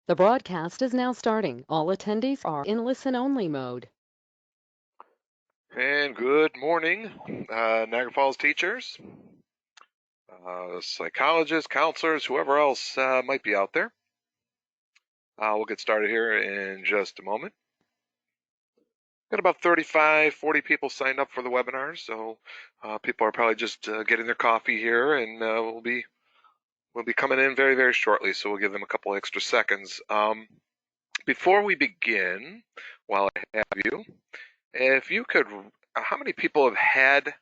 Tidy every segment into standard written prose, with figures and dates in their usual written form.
The broadcast is now starting. All attendees are in listen-only mode. And good morning, Niagara Falls teachers, psychologists, counselors, whoever else might be out there. We'll get started here in just a moment. Got about 35, 40 people signed up for the webinar, so people are probably just getting their coffee here, and we'll be coming in very, very shortly, so we'll give them a couple extra seconds. Before we begin, while I have you, if you could, how many people have had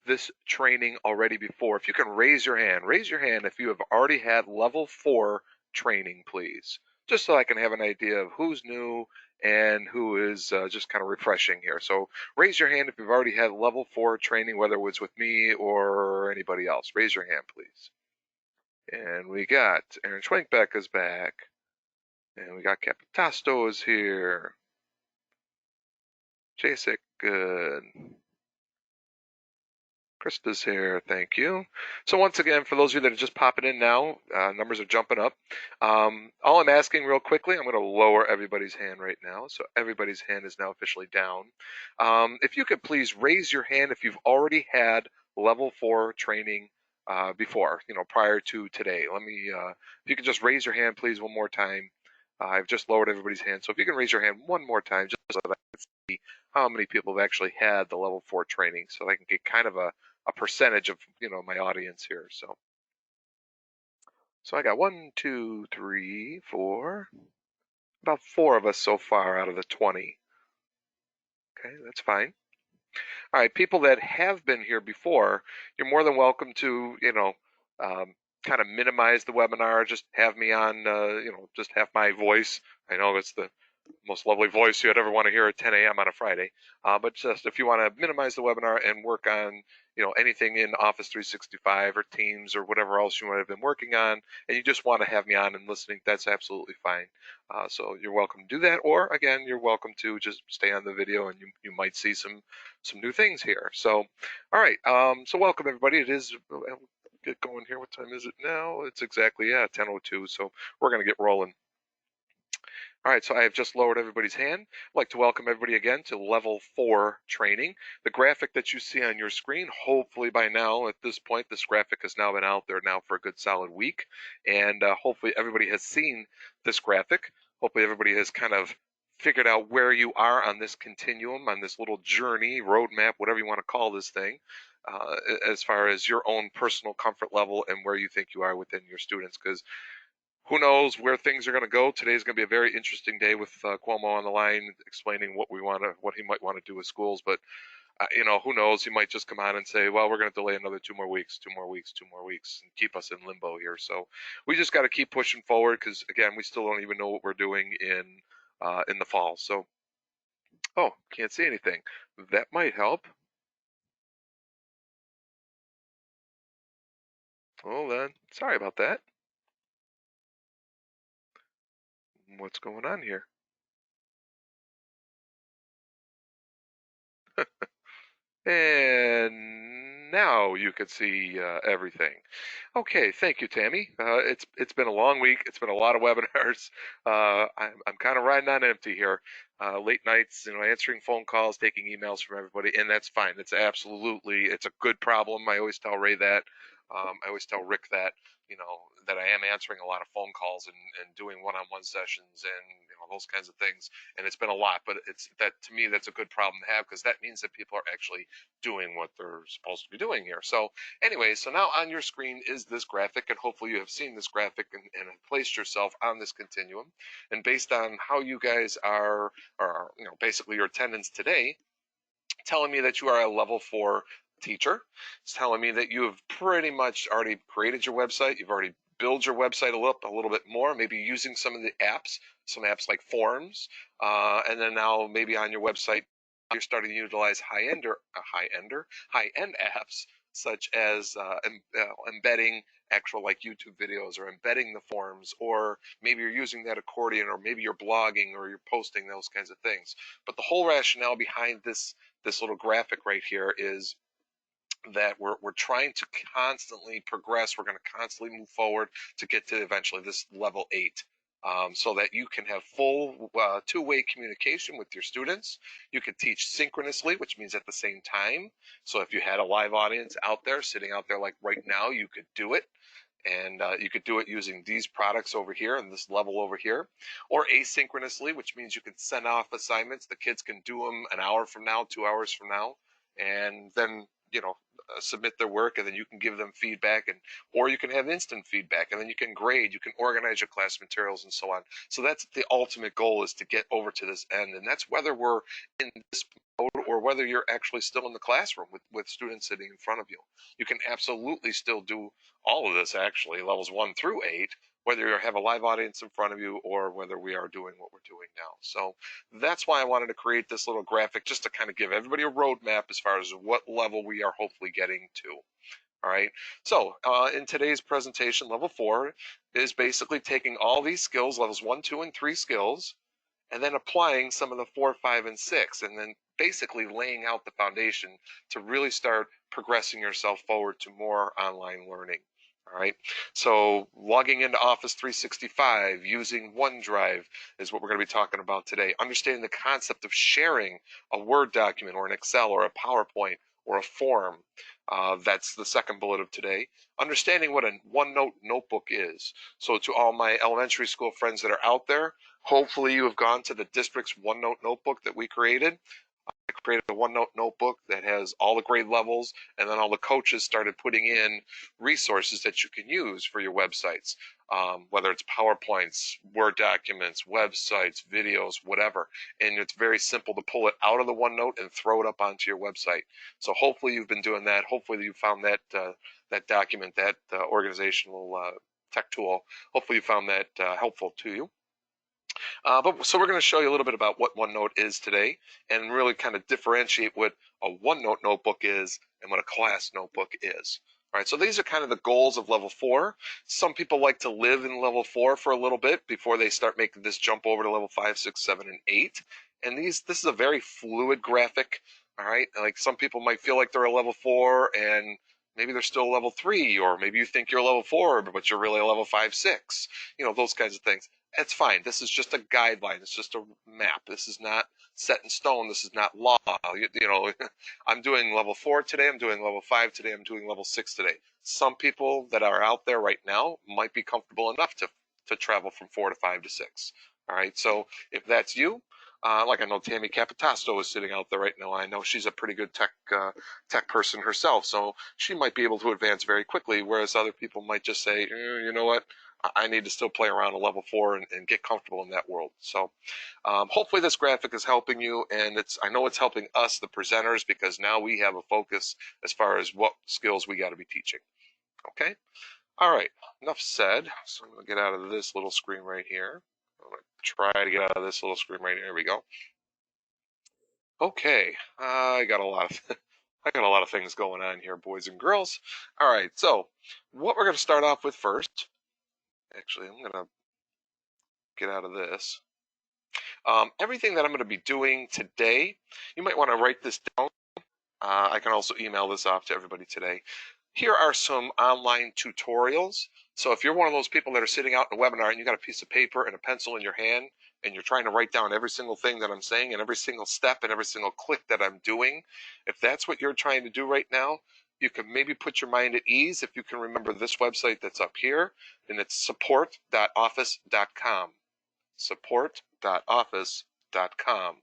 this training already before? If you can raise your hand if you have already had level 4 training, please, just so I can have an idea of who's new and who is just kind of refreshing here. So raise your hand if you've already had level 4 training, whether it was with me or anybody else. Raise your hand, please. And we got Aaron Schwenkbeck is back, and we got Capitasto is here. Jasek, good. Krista's here, thank you. So once again, for those of you that are just popping in now, numbers are jumping up. All I'm asking real quickly, I'm going to lower everybody's hand right now. So everybody's hand is now officially down. If you could please raise your hand if you've already had level 4 training before, prior to today. If you could just raise your hand, please, one more time. I've just lowered everybody's hand. So if you can raise your hand one more time, just so that I can see how many people have actually had the level 4 training, so I can get kind of a percentage of my audience here. So I got 1, 2, 3, 4, about 4 of us so far out of the 20. Okay, that's fine. All right, people that have been here before, you're more than welcome to kind of minimize the webinar, just have me on, just have my voice. I know it's the most lovely voice you'd ever want to hear at 10 a.m. on a Friday. But just if you want to minimize the webinar and work on, anything in Office 365 or Teams or whatever else you might have been working on, and you just want to have me on and listening, that's absolutely fine. So you're welcome to do that, or again, you're welcome to just stay on the video, and you might see some new things here. So, all right. So welcome everybody. It is. Get going here. What time is it now? It's exactly 10:02. So we're gonna get rolling. All right, so I have just lowered everybody's hand. I'd like to welcome everybody again to level 4 training. The graphic that you see on your screen, hopefully by now, at this point, this graphic has now been out there now for a good solid week. And hopefully everybody has seen this graphic. Hopefully everybody has kind of figured out where you are on this continuum, on this little journey, roadmap, whatever you want to call this thing, as far as your own personal comfort level and where you think you are within your students. Because who knows where things are going to go. Today's going to be a very interesting day with Cuomo on the line explaining what he might want to do with schools. But who knows? He might just come on and say, "Well, we're going to delay another 2 more weeks, 2 more weeks, 2 more weeks, and keep us in limbo here." So we just got to keep pushing forward because again, we still don't even know what we're doing in the fall. So, oh, can't see anything. That might help. Hold on. Sorry about that. What's going on here? And now you can see everything. Okay, thank you, Tammy. It's been a long week. It's been a lot of webinars. I'm kind of riding on empty here. Late nights, answering phone calls, taking emails from everybody, and that's fine. It's a good problem. I always tell Ray that. I always tell Rick that. That I am answering a lot of phone calls and doing one-on-one sessions and those kinds of things. And it's been a lot, but to me that's a good problem to have because that means that people are actually doing what they're supposed to be doing here. So anyway, so now on your screen is this graphic, and hopefully you have seen this graphic and have placed yourself on this continuum. And based on how you guys are basically your attendance today, telling me that you are a level 4 teacher. It's telling me that you have pretty much already created your website. You've already built your website a little bit more, maybe using some of the apps, some apps like Forms, and then now maybe on your website you're starting to utilize high-end apps such as embedding actual like YouTube videos or embedding the forms, or maybe you're using that accordion, or maybe you're blogging or you're posting those kinds of things. But the whole rationale behind this little graphic right here is that we're trying to constantly progress. We're going to constantly move forward to get to eventually this level 8 so that you can have full two-way communication with your students. You can teach synchronously, which means at the same time. So if you had a live audience out there, sitting out there like right now, you could do it. And you could do it using these products over here and this level over here, or asynchronously, which means you can send off assignments. The kids can do them an hour from now, 2 hours from now, and then submit their work, and then you can give them feedback, and or you can have instant feedback, and then you can grade, you can organize your class materials, and so on. So that's the ultimate goal, is to get over to this end, and that's whether we're in this mode or whether you're actually still in the classroom with students sitting in front of you. You can absolutely still do all of this, actually, levels 1 through 8, whether you have a live audience in front of you or whether we are doing what we're doing now. So that's why I wanted to create this little graphic, just to kind of give everybody a roadmap as far as what level we are hopefully getting to. All right. So in today's presentation, level 4 is basically taking all these skills, levels 1, 2, and 3 skills, and then applying some of the 4, 5, and 6, and then basically laying out the foundation to really start progressing yourself forward to more online learning. All right, so logging into Office 365, using OneDrive is what we're going to be talking about today. Understanding the concept of sharing a Word document or an Excel or a PowerPoint or a form. That's the second bullet of today. Understanding what a OneNote notebook is. So to all my elementary school friends that are out there, hopefully you have gone to the district's OneNote notebook that we created. I created a OneNote notebook that has all the grade levels, and then all the coaches started putting in resources that you can use for your websites, whether it's PowerPoints, Word documents, websites, videos, whatever. And it's very simple to pull it out of the OneNote and throw it up onto your website. So hopefully you've been doing that. Hopefully you found that that document, that organizational tech tool. Hopefully you found that helpful to you. So we're going to show you a little bit about what OneNote is today, and really kind of differentiate what a OneNote notebook is and what a class notebook is. All right, so these are kind of the goals of level 4. Some people like to live in level 4 for a little bit before they start making this jump over to level 5, 6, 7, and 8. And this is a very fluid graphic. All right, like some people might feel like they're a level 4 and maybe they're still level 3, or maybe you think you're level 4, but you're really a level 5, 6. Those kinds of things. It's fine. This is just a guideline. It's just a map. This is not set in stone. This is not law. I'm doing level 4 today. I'm doing level 5 today. I'm doing level 6 today. Some people that are out there right now might be comfortable enough to travel from 4 to 5 to 6. All right. So if that's you, like I know Tammy Capitasto is sitting out there right now. I know she's a pretty good tech person herself, so she might be able to advance very quickly, whereas other people might just say, you know what, I need to still play around a level 4 and get comfortable in that world. So hopefully this graphic is helping you, and I know it's helping us, the presenters, because now we have a focus as far as what skills we got to be teaching. Okay? All right, enough said. So I'm going to get out of this little screen right here. I'm going to try to get out of this little screen right here. Here we go. Okay, I got a lot of things going on here, boys and girls. All right, so what we're going to start off with first. Actually, I'm going to get out of this. Everything that I'm going to be doing today, you might want to write this down. I can also email this off to everybody today. Here are some online tutorials. So if you're one of those people that are sitting out in a webinar and you got a piece of paper and a pencil in your hand and you're trying to write down every single thing that I'm saying and every single step and every single click that I'm doing, if that's what you're trying to do right now, you can maybe put your mind at ease if you can remember this website that's up here, and it's support.office.com. support.office.com.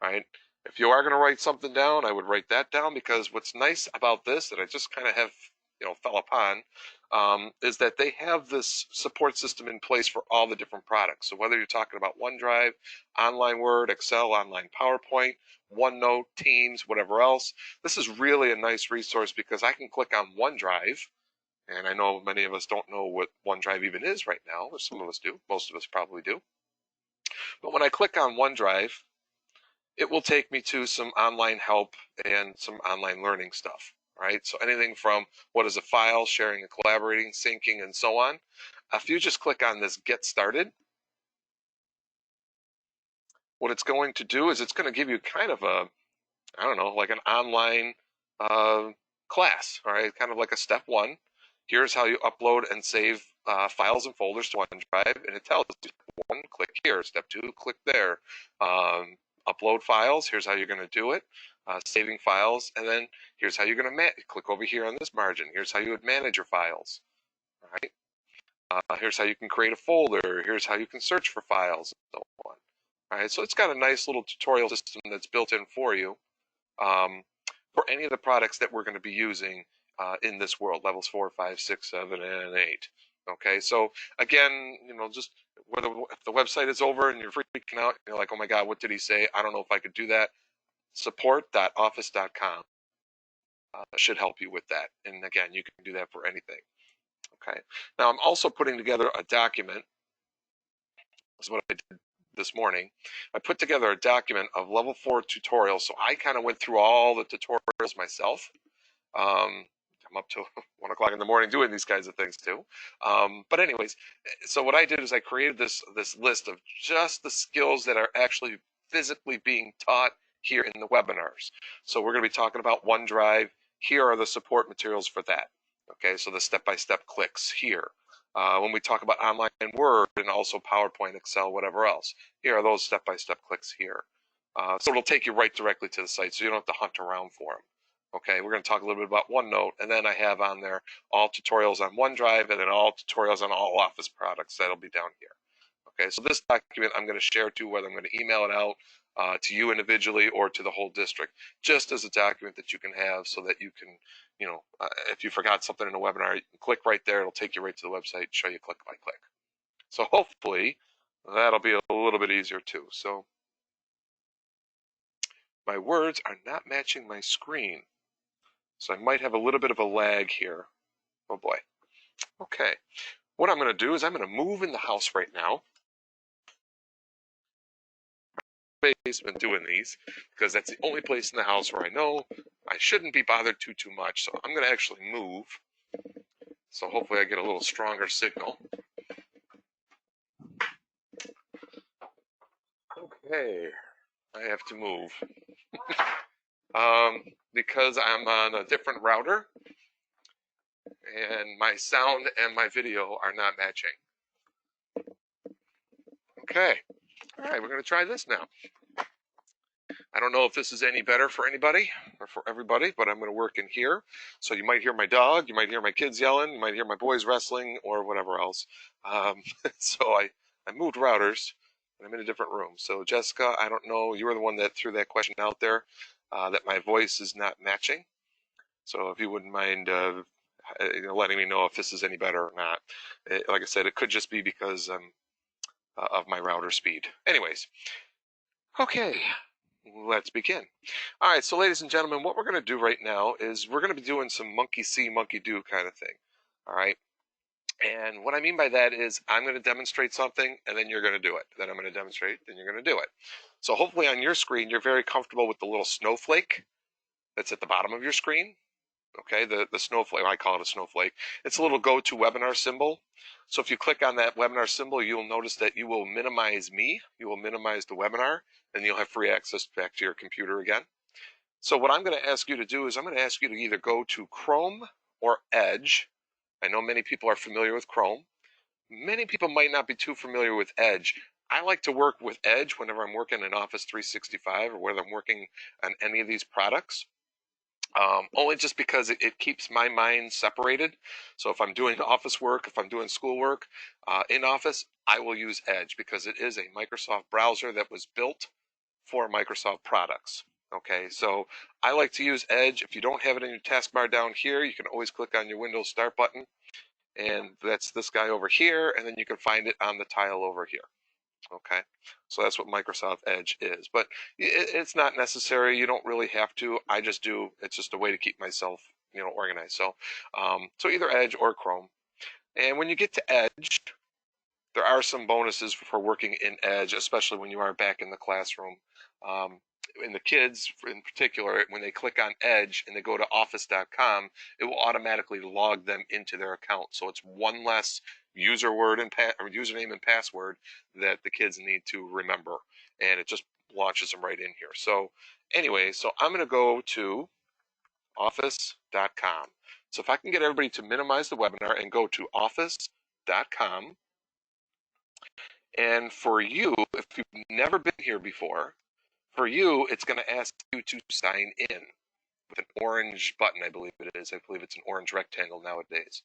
Right? If you are going to write something down, I would write that down, because what's nice about this that I just kind of have, fell upon, is that they have this support system in place for all the different products. So whether you're talking about OneDrive, Online Word, Excel, Online PowerPoint, OneNote, Teams, whatever else, this is really a nice resource, because I can click on OneDrive, and I know many of us don't know what OneDrive even is right now, or some of us do, most of us probably do. But when I click on OneDrive, it will take me to some online help and some online learning stuff, right? So anything from what is a file, sharing and collaborating, syncing, and so on. If you just click on this Get Started, what it's going to do is it's going to give you kind of a, I don't know, like an online class, all right? Kind of like a step 1. Here's how you upload and save files and folders to OneDrive, and it tells you one, click here. Step two, click there. Upload files. Here's how you're going to do it. Saving files, and then here's how you're going to click over here on this margin. Here's how you would manage your files. All right. Here's how you can create a folder. Here's how you can search for files, and so on. All right. So it's got a nice little tutorial system that's built in for you for any of the products that we're going to be using in this world, levels 4, 5, 6, 7, and 8. Okay, so again, just whether if the website is over and you're freaking out, you're like, oh my God, what did he say? I don't know if I could do that. Support.office.com should help you with that. And again, you can do that for anything. Okay, now I'm also putting together a document. This is what I did this morning. I put together a document of level 4 tutorials. So I kind of went through all the tutorials myself. I'm up to 1 o'clock in the morning doing these kinds of things too. But anyways, so what I did is I created this list of just the skills that are actually physically being taught here in the webinars. So we're going to be talking about OneDrive. Here are the support materials for that. Okay, so the step-by-step clicks here. When we talk about online Word and also PowerPoint, Excel, whatever else, here are those step-by-step clicks here. So it'll take you right directly to the site, so you don't have to hunt around for them. Okay, we're going to talk a little bit about OneNote, and then I have on there all tutorials on OneDrive and then all tutorials on all Office products. That'll be down here. Okay, so this document I'm going to share to whether I'm going to email it out to you individually or to the whole district, just as a document that you can have so that you can, if you forgot something in a webinar, you can click right there. It'll take you right to the website, show you click by click. So hopefully that'll be a little bit easier too. So my words are not matching my screen. So I might have a little bit of a lag here. Oh boy. Okay. What I'm going to do is I'm going to move in the house right now. Basement doing these because that's the only place in the house where I know I shouldn't be bothered too much. So I'm going to actually move. So hopefully I get a little stronger signal. Okay. I have to move. Because I'm on a different router and my sound and my video are not matching. Okay. All right, we're going to try this now. I don't know if this is any better for anybody or for everybody, but I'm going to work in here. So you might hear my dog, you might hear my kids yelling, you might hear my boys wrestling or whatever else. So I moved routers and I'm in a different room. So Jessica, I don't know, you were the one that threw that question out there, that my voice is not matching. So if you wouldn't mind letting me know if this is any better or not. Like I said, it could just be because of my router speed. Anyways, okay. Let's begin. All right, so ladies and gentlemen, what we're going to do right now is we're going to be doing some monkey see, monkey do kind of thing. All right. And what I mean by that is I'm going to demonstrate something and then you're going to do it. Then I'm going to demonstrate, then you're going to do it. So hopefully on your screen, you're very comfortable with the little snowflake that's at the bottom of your screen. Okay, the snowflake, I call it a snowflake. It's a little GoToWebinar symbol. So if you click on that webinar symbol, you'll notice that you will minimize me, you will minimize the webinar, and you'll have free access back to your computer again. So what I'm going to ask you to do is I'm going to ask you to either go to Chrome or Edge. I know many people are familiar with Chrome. Many people might not be too familiar with Edge. I like to work with Edge whenever I'm working in Office 365 or whether I'm working on any of these products. Only just because it keeps my mind separated. So if I'm doing office work, if I'm doing school work in Office, I will use Edge because it is a Microsoft browser that was built for Microsoft products. Okay, so I like to use Edge. If you don't have it in your taskbar down here, you can always click on your Windows Start button, and that's this guy over here, and then you can find it on the tile over here. Okay, so that's what Microsoft Edge is, but it's not necessary. You don't really have to. I just do. It's just a way to keep myself, organized. So, so either Edge or Chrome. And when you get to Edge, there are some bonuses for working in Edge, especially when you are back in the classroom. And the kids, in particular, when they click on Edge and they go to office.com, it will automatically log them into their account. So it's one less username and password that the kids need to remember, and it just launches them right in here. So anyway, so I'm going to go to office.com. So if I can get everybody to minimize the webinar and go to office.com, And for you, if you've never been here before, for you, it's going to ask you to sign in with an orange button, I believe it is. I believe it's an orange rectangle nowadays.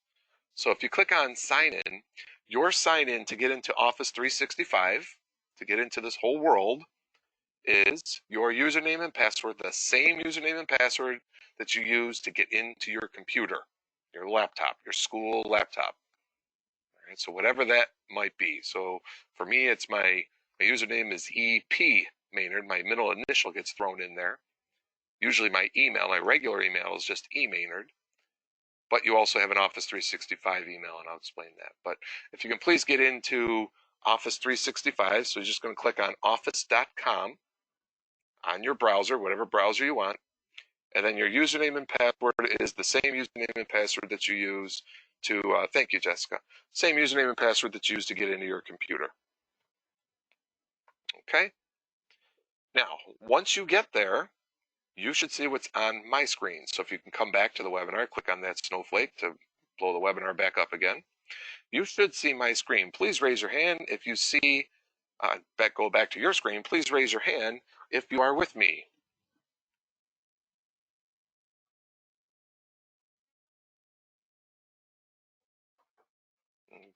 So if you click on sign in, your sign in to get into Office 365, to get into this whole world, is your username and password, the same username and password that you use to get into your computer, your laptop, your school laptop. All right, so whatever that might be. So for me, it's my username is EP Maynard. My middle initial gets thrown in there. Usually my email, my regular email is just eMaynard. But you also have an Office 365 email, and I'll explain that. But if you can please get into Office 365, so you're just going to click on office.com on your browser, whatever browser you want, and then your username and password is the same username and password that you use to, thank you, Jessica, same username and password that you use to get into your computer. Okay? Now, once you get there, you should see what's on my screen. So if you can come back to the webinar, click on that snowflake to blow the webinar back up again. You should see my screen. Please raise your hand if you see, go back to your screen, please raise your hand if you are with me.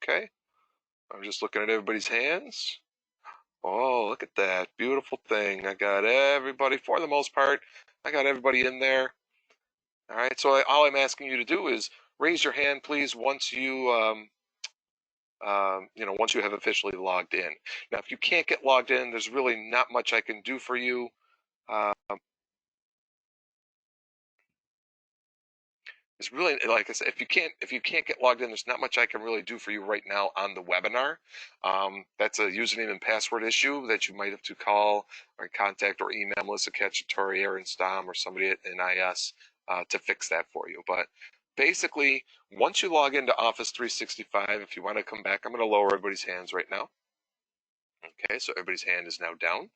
Okay, I'm just looking at everybody's hands. Oh, look at that beautiful thing. I got everybody, for the most part, I got everybody in there. All right, so all I'm asking you to do is raise your hand, please, once you, once you have officially logged in. Now, if you can't get logged in, there's really not much I can do for you. It's really, like I said, if you can't get logged in, there's not much I can really do for you right now on the webinar. That's a username and password issue that you might have to call or contact or email Melissa Cacciatore, Aaron Stom, or somebody at NIS to fix that for you. But basically, once you log into Office 365, if you want to come back, I'm going to lower everybody's hands right now. Okay, so everybody's hand is now down.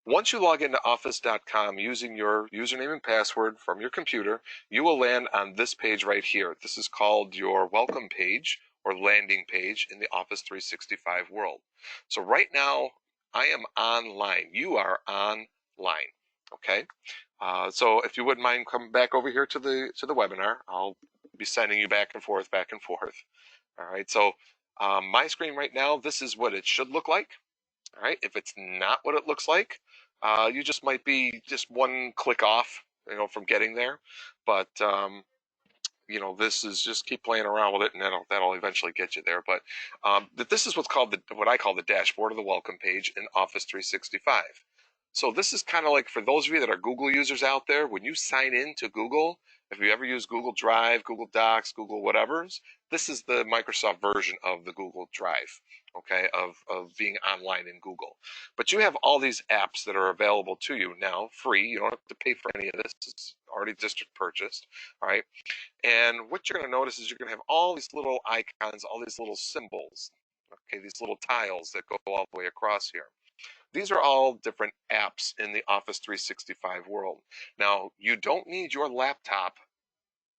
Once you log into office.com using your username and password from your computer, you will land on this page right here. This is called your welcome page or landing page in the Office 365 world. So right now, I am online. You are online. Okay. So if you wouldn't mind coming back over here to the webinar, I'll be sending you back and forth, back and forth. All right. So my screen right now, this is what it should look like. All right, if it's not what it looks like, you just might be just one click off, from getting there. But this is just keep playing around with it, and that'll eventually get you there. But this is what's called what I call the dashboard or the welcome page in Office 365. So this is kind of like for those of you that are Google users out there, when you sign in to Google, if you ever use Google Drive, Google Docs, Google whatever's, this is the Microsoft version of the Google Drive, okay, of being online in Google. But you have all these apps that are available to you now, free. You don't have to pay for any of this. It's already district purchased, all right? And what you're going to notice is you're going to have all these little icons, all these little symbols, okay, these little tiles that go all the way across here. These are all different apps in the Office 365 world. Now, you don't need your laptop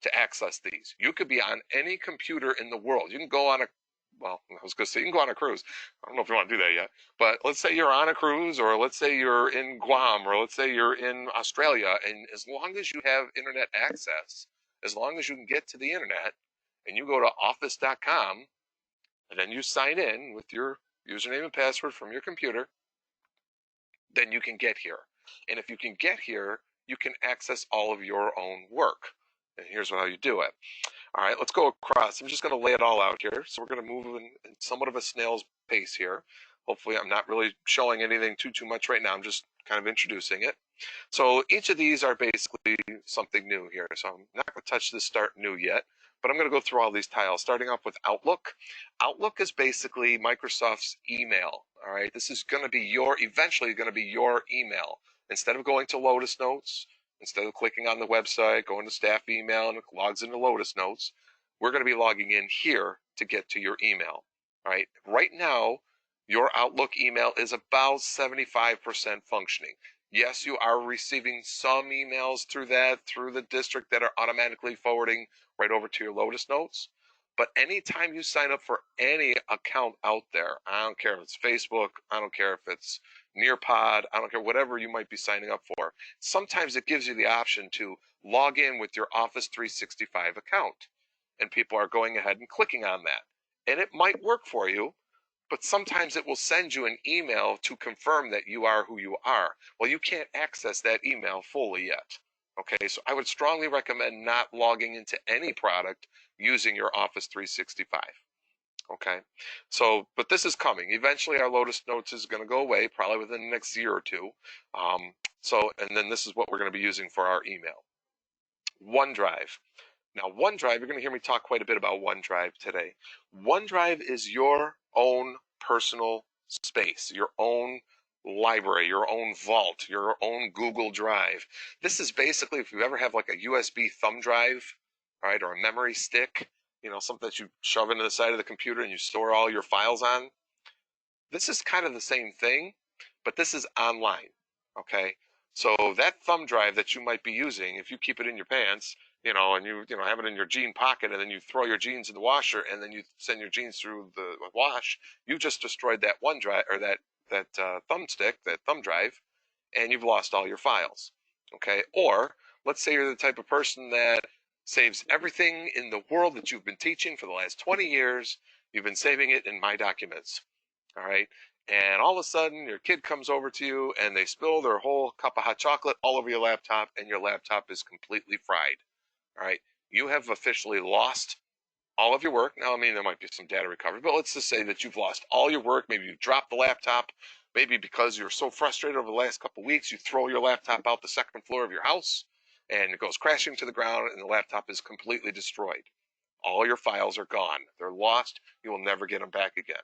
to access these. You could be on any computer in the world. You can go on I was going to say you can go on a cruise. I don't know if you want to do that yet, but let's say you're on a cruise, or let's say you're in Guam, or let's say you're in Australia, and as long as you have internet access, as long as you can get to the internet, and you go to office.com, and then you sign in with your username and password from your computer, then you can get here. And if you can get here, you can access all of your own work. And here's how you do it. All right, let's go across. I'm just going to lay it all out here. So we're going to move in somewhat of a snail's pace here. Hopefully I'm not really showing anything too much right now. I'm just kind of introducing it. So each of these are basically something new here. So I'm not going to touch this start new yet, but I'm going to go through all these tiles, starting off with Outlook. Outlook is basically Microsoft's email. All right, this is going to be eventually going to be your email. Instead of going to Lotus Notes, instead of clicking on the website, going to staff email, and it logs into Lotus Notes, we're going to be logging in here to get to your email. All right, right now, your Outlook email is about 75% functioning. Yes, you are receiving some emails through the district that are automatically forwarding right over to your Lotus Notes. But anytime you sign up for any account out there, I don't care if it's Facebook, I don't care if it's Nearpod, I don't care whatever you might be signing up for, sometimes it gives you the option to log in with your Office 365 account. And people are going ahead and clicking on that. And it might work for you, but sometimes it will send you an email to confirm that you are who you are. Well, you can't access that email fully yet. Okay, so I would strongly recommend not logging into any product using your Office 365. Okay, so, but this is coming. Eventually, our Lotus Notes is going to go away, probably within the next year or two. And then this is what we're going to be using for our email. OneDrive. Now, OneDrive, you're going to hear me talk quite a bit about OneDrive today. OneDrive is your own personal space, your own library, your own vault, your own Google Drive. This is basically if you ever have like a USB thumb drive, all right, or a memory stick, something that you shove into the side of the computer and you store all your files on. This is kind of the same thing, but this is online, okay? So that thumb drive that you might be using, if you keep it in your pants, and you have it in your jean pocket, and then you throw your jeans in the washer, and then you send your jeans through the wash, you just destroyed that OneDrive or that thumbstick, that thumb drive, and you've lost all your files. Okay, or let's say you're the type of person that saves everything in the world that you've been teaching for the last 20 years. You've been saving it in My Documents. All right. And all of a sudden, your kid comes over to you and they spill their whole cup of hot chocolate all over your laptop, and your laptop is completely fried. All right. You have officially lost all of your work. Now, I mean, there might be some data recovery, but let's just say that you've lost all your work. Maybe you dropped the laptop. Maybe because you're so frustrated over the last couple of weeks, you throw your laptop out the second floor of your house and it goes crashing to the ground and the laptop is completely destroyed. All your files are gone. They're lost. You will never get them back again.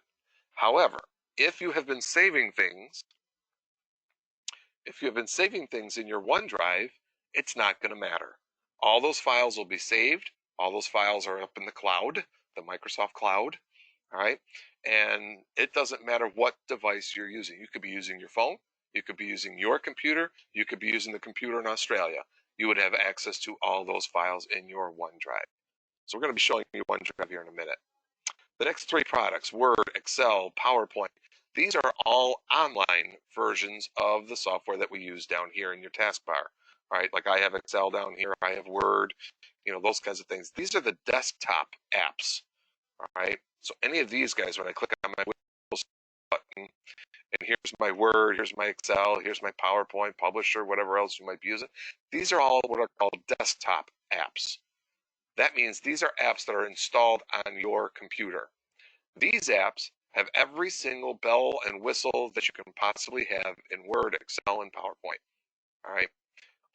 However, if you have been saving things in your OneDrive, it's not going to matter. All those files will be saved. All those files are up in the cloud, the Microsoft cloud. All right. And it doesn't matter what device you're using. You could be using your phone. You could be using your computer. You could be using the computer in Australia. You would have access to all those files in your OneDrive. So we're going to be showing you OneDrive here in a minute. The next three products, Word, Excel, PowerPoint, these are all online versions of the software that we use down here in your taskbar. All right, like I have Excel down here, I have Word, those kinds of things. These are the desktop apps. All right, so any of these guys, when I click on my Windows button, and here's my Word, here's my Excel, here's my PowerPoint, Publisher, whatever else you might be using, these are all what are called desktop apps. That means these are apps that are installed on your computer. These apps have every single bell and whistle that you can possibly have in Word, Excel, and PowerPoint. All right.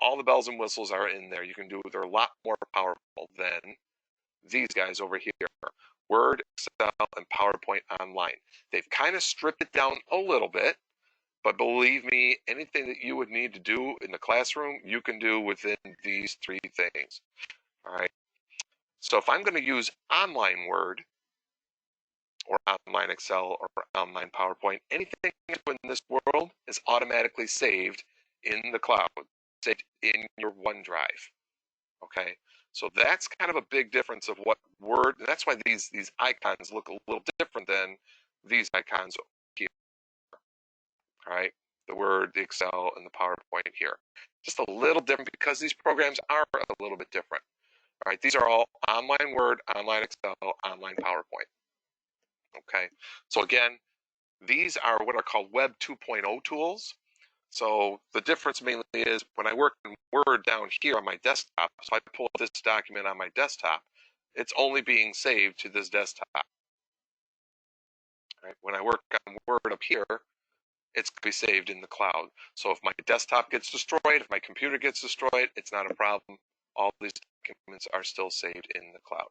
All the bells and whistles are in there. You can do they're a lot more powerful than these guys over here. Word, Excel, and PowerPoint online. They've kind of stripped it down a little bit, but believe me, anything that you would need to do in the classroom, you can do within these three things. All right. So if I'm going to use online Word or online Excel or online PowerPoint, anything in this world is automatically saved in the cloud, saved in your OneDrive. Okay, so that's kind of a big difference of what Word. And that's why these icons look a little different than these icons here. All right, the Word, the Excel, and the PowerPoint here. Just a little different because these programs are a little bit different. All right, these are all online Word, online Excel, online PowerPoint. Okay, so again, these are what are called Web 2.0 tools. So the difference mainly is when I work in Word down here on my desktop, so I pull up this document on my desktop, it's only being saved to this desktop. Right? When I work on Word up here, it's going to be saved in the cloud. So if my desktop gets destroyed, if my computer gets destroyed, it's not a problem. All these documents are still saved in the cloud.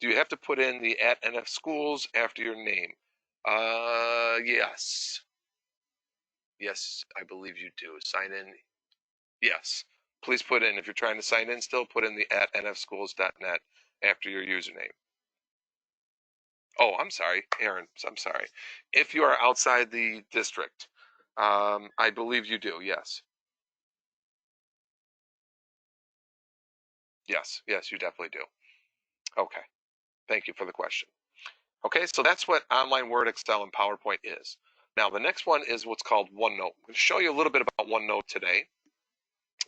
Do you have to put in the @NF-Schools after your name? Yes. Yes, I believe you do. Sign in. Yes. Please put in, if you're trying to sign in still, put in the @nfschools.net after your username. Oh, I'm sorry, Aaron. I'm sorry. If you are outside the district, I believe you do. Yes. Yes, you definitely do. Okay, thank you for the question. Okay, so that's what online Word, Excel, and PowerPoint is. Now, the next one is what's called OneNote. I'm going to show you a little bit about OneNote today.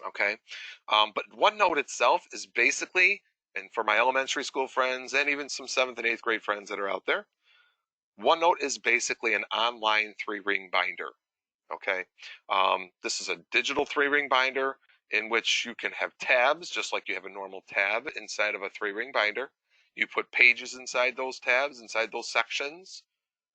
Okay, but OneNote itself is basically, and for my elementary school friends and even some 7th and 8th grade friends that are out there, OneNote is basically an online 3-ring binder. Okay, this is a digital 3-ring binder in which you can have tabs, just like you have a normal tab inside of a 3-ring binder. You put pages inside those tabs, inside those sections,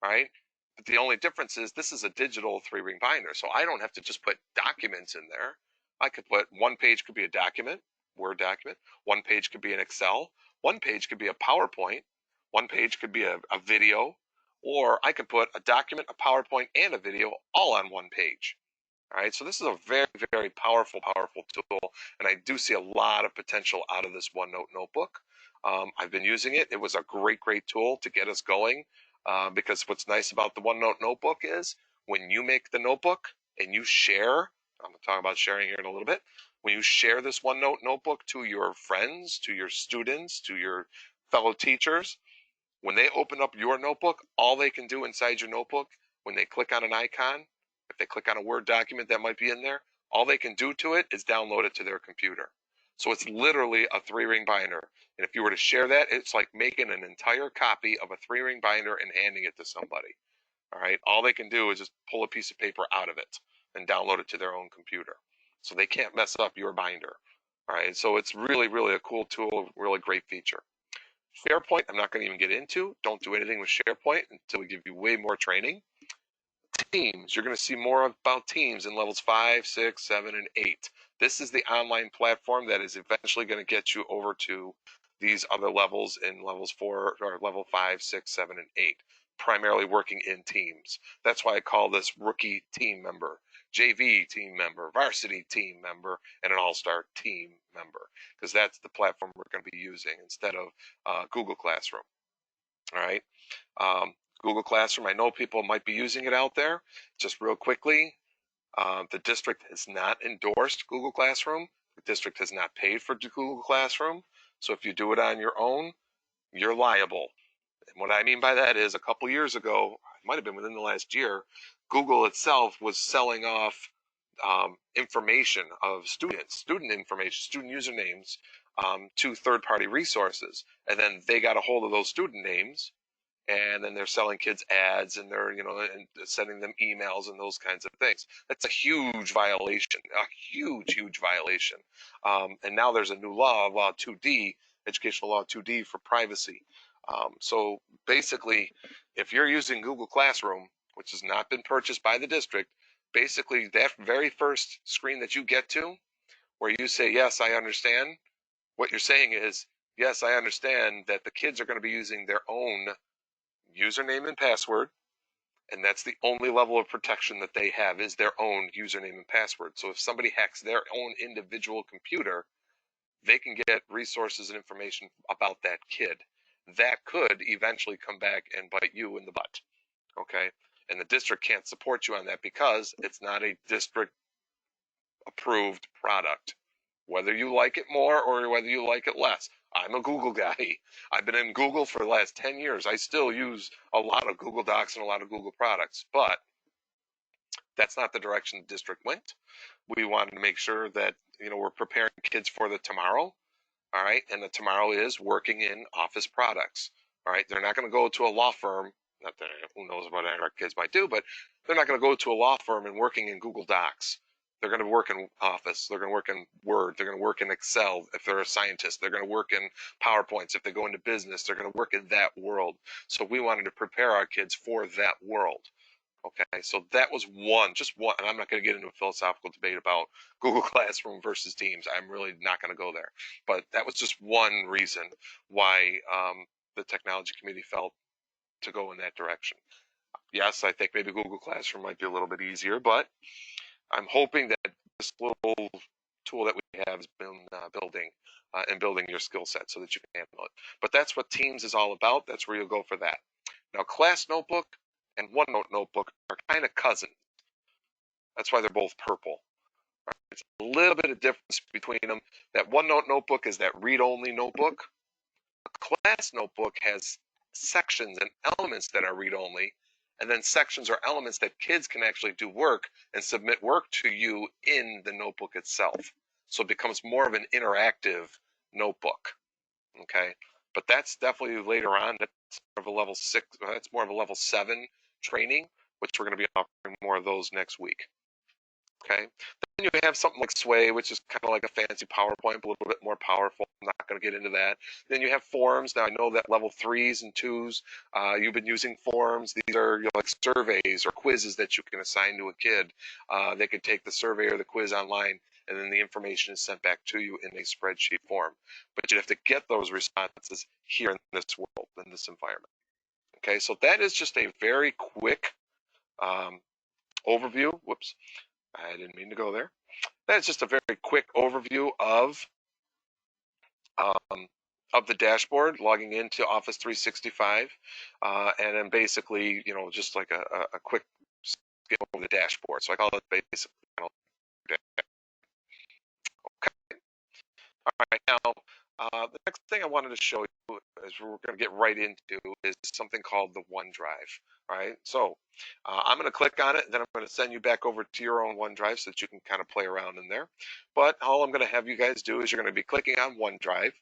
right? But the only difference is this is a digital 3-ring binder, so I don't have to just put documents in there. I could put one page could be a document, Word document. One page could be an Excel. One page could be a PowerPoint. One page could be a video, or I could put a document, a PowerPoint, and a video all on one page. All right, so this is a very, very powerful tool, and I do see a lot of potential out of this OneNote notebook. I've been using it. It was a great, great tool to get us going because what's nice about the OneNote notebook is when you make the notebook and you share, I'm going to talk about sharing here in a little bit, when you share this OneNote notebook to your friends, to your students, to your fellow teachers, when they open up your notebook, all they can do inside your notebook, when they click on an icon, if they click on a Word document that might be in there, all they can do to it is download it to their computer. So it's literally a 3-ring binder. And if you were to share that, it's like making an entire copy of a 3-ring binder and handing it to somebody. All right. All they can do is just pull a piece of paper out of it and download it to their own computer. So they can't mess up your binder. All right. So it's really, really a cool tool, really great feature. SharePoint, I'm not going to even get into. Don't do anything with SharePoint until we give you way more training. Teams, you're going to see more about Teams in levels 5, 6, 7, and 8. This is the online platform that is eventually going to get you over to these other levels in levels 4 or level 5, 6, 7, and 8, primarily working in teams. That's why I call this rookie team member, JV team member, varsity team member, and an all-star team member, because that's the platform we're going to be using instead of Google Classroom. All right. Google Classroom, I know people might be using it out there. Just real quickly, the district has not endorsed Google Classroom. The district has not paid for Google Classroom. So if you do it on your own, you're liable. And what I mean by that is a couple years ago, it might have been within the last year, Google itself was selling off information of students, student information, student usernames to third-party resources. And then they got a hold of those student names, and then they're selling kids ads, and they're and sending them emails and those kinds of things. That's a huge violation, a huge violation. And now there's a new law, Law 2D, Educational Law 2D for privacy. So basically, if you're using Google Classroom, which has not been purchased by the district, basically that very first screen that you get to, where you say, yes, I understand, what you're saying is, yes, I understand that the kids are going to be using their own username and password, and that's the only level of protection that they have is their own username and password. So if somebody hacks their own individual computer, they can get resources and information about that kid. That could eventually come back and bite you in the butt. Okay? And the district can't support you on that because it's not a district approved product. Whether you like it more or whether you like it less. I'm a Google guy. I've been in Google for the last 10 years. I still use a lot of Google Docs and a lot of Google products, but that's not the direction the district went. We wanted to make sure that, we're preparing kids for the tomorrow. All right. And the tomorrow is working in office products. All right. They're not going to go to a law firm. Not that who knows what our kids might do, but they're not going to go to a law firm and working in Google Docs. They're going to work in Office. They're going to work in Word. They're going to work in Excel if they're a scientist. They're going to work in PowerPoints. If they go into business, they're going to work in that world. So we wanted to prepare our kids for that world. Okay, so that was just one, and I'm not going to get into a philosophical debate about Google Classroom versus Teams. I'm really not going to go there. But that was just one reason why the technology committee felt to go in that direction. Yes, I think maybe Google Classroom might be a little bit easier, but I'm hoping that this little tool that we have has been building your skill set so that you can handle it. But that's what Teams is all about. That's where you'll go for that. Now, Class Notebook and OneNote Notebook are kind of cousins. That's why they're both purple. Right? It's a little bit of difference between them. That OneNote Notebook is that read-only notebook. A class notebook has sections and elements that are read-only, and then sections or elements that kids can actually do work and submit work to you in the notebook itself. So it becomes more of an interactive notebook. Okay, but that's definitely later on. That's more of a level 6. That's more of a level 7 training, which we're going to be offering more of those next week. Okay, then you have something like Sway, which is kind of like a fancy PowerPoint, but a little bit more powerful. I'm not going to get into that. Then you have forms. Now I know that level 3s and 2s, you've been using forms. These are like surveys or quizzes that you can assign to a kid. They could take the survey or the quiz online, and then the information is sent back to you in a spreadsheet form. But you'd have to get those responses here in this world, in this environment. Okay, so that is just a very quick overview. Whoops. I didn't mean to go there. That's just a very quick overview of the dashboard, logging into Office 365, and then basically, just like a quick skip over the dashboard. So I call it basically. Okay. All right. Now, the next thing I wanted to show you, as we're going to get right into, is something called the OneDrive. All right. So I'm going to click on it, and then I'm going to send you back over to your own OneDrive so that you can kind of play around in there. But all I'm going to have you guys do is you're going to be clicking on OneDrive.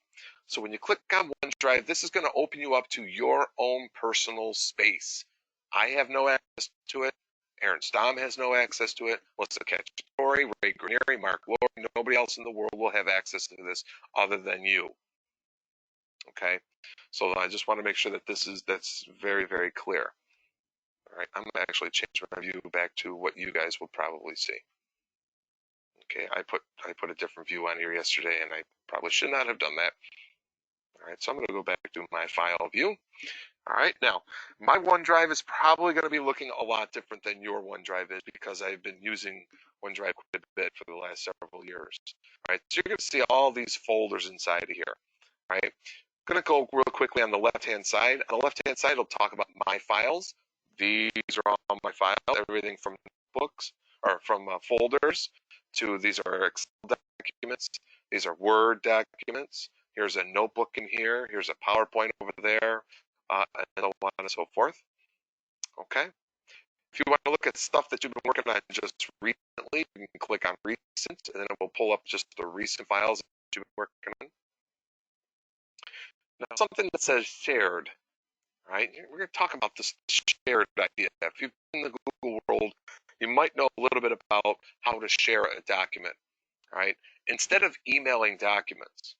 So when you click on OneDrive, this is going to open you up to your own personal space. I have no access to it. Aaron Stamm has no access to it. Melissa Cacciatore, Ray Granieri, Mark Lord, nobody else in the world will have access to this other than you. Okay, so I just want to make sure that that's very, very clear. All right, I'm gonna actually change my view back to what you guys will probably see. Okay, I put a different view on here yesterday, and I probably should not have done that. All right, so I'm gonna go back to my file view. All right, now my OneDrive is probably going to be looking a lot different than your OneDrive is because I've been using OneDrive quite a bit for the last several years. All right, so you're going to see all these folders inside of here. All right, I'm going to go real quickly on the left-hand side. On the left-hand side, it'll talk about my files. These are all my files, everything from books or from folders to these are Excel documents. These are Word documents. Here's a notebook in here. Here's a PowerPoint over there. And so on and so forth. Okay. If you want to look at stuff that you've been working on just recently, you can click on recent, and then it will pull up just the recent files that you've been working on. Now, something that says shared, right? We're going to talk about this shared idea. If you've been in the Google world, you might know a little bit about how to share a document, right? Instead of emailing documents,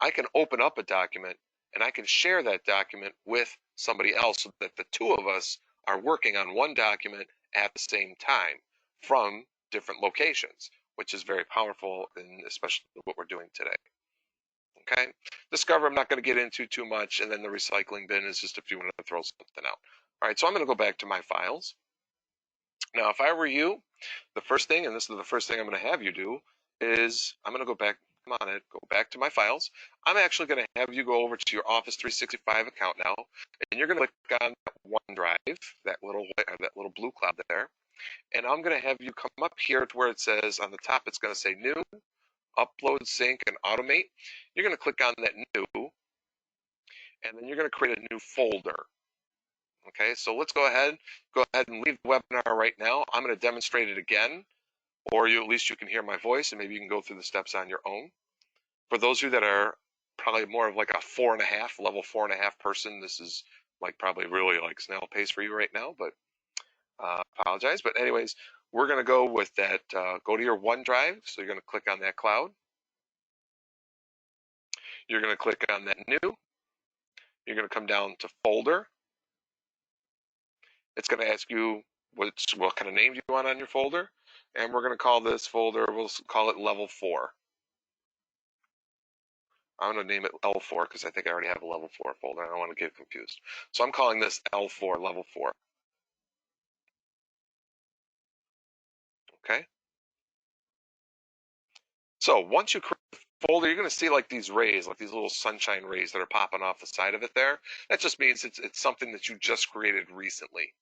I can open up a document and I can share that document with somebody else so that the two of us are working on one document at the same time from different locations, which is very powerful, and especially what we're doing today. Okay, Discover I'm not going to get into too much, and then the recycling bin is just if you want to throw something out. All right, so I'm going to go back to my files. Now, if I were you, the first thing, and this is the first thing I'm going to have you do, is I'm going to go back go back to my files. I'm actually going to have you go over to your Office 365 account now, and you're going to click on OneDrive, that little blue cloud there, and I'm going to have you come up here to where it says on the top, it's going to say New, Upload, Sync, and Automate. You're going to click on that New, and then you're going to create a new folder. Okay, so let's go ahead and leave the webinar right now. I'm going to demonstrate it again, or at least you can hear my voice, and maybe you can go through the steps on your own. For those of you that are probably more of like a 4.5, level 4.5 person, this is like probably really like snail pace for you right now, but apologize. But anyways, we're going to go with that. Go to your OneDrive. So you're going to click on that cloud. You're going to click on that new. You're going to come down to folder. It's going to ask you what kind of name you want on your folder. And we're going to call this folder, we'll call it level 4. I'm going to name it L4 because I think I already have a level 4 folder. I don't want to get confused. So I'm calling this L4, level 4. Okay. So once you create a folder, you're going to see like these rays, like these little sunshine rays that are popping off the side of it there. That just means it's something that you just created recently.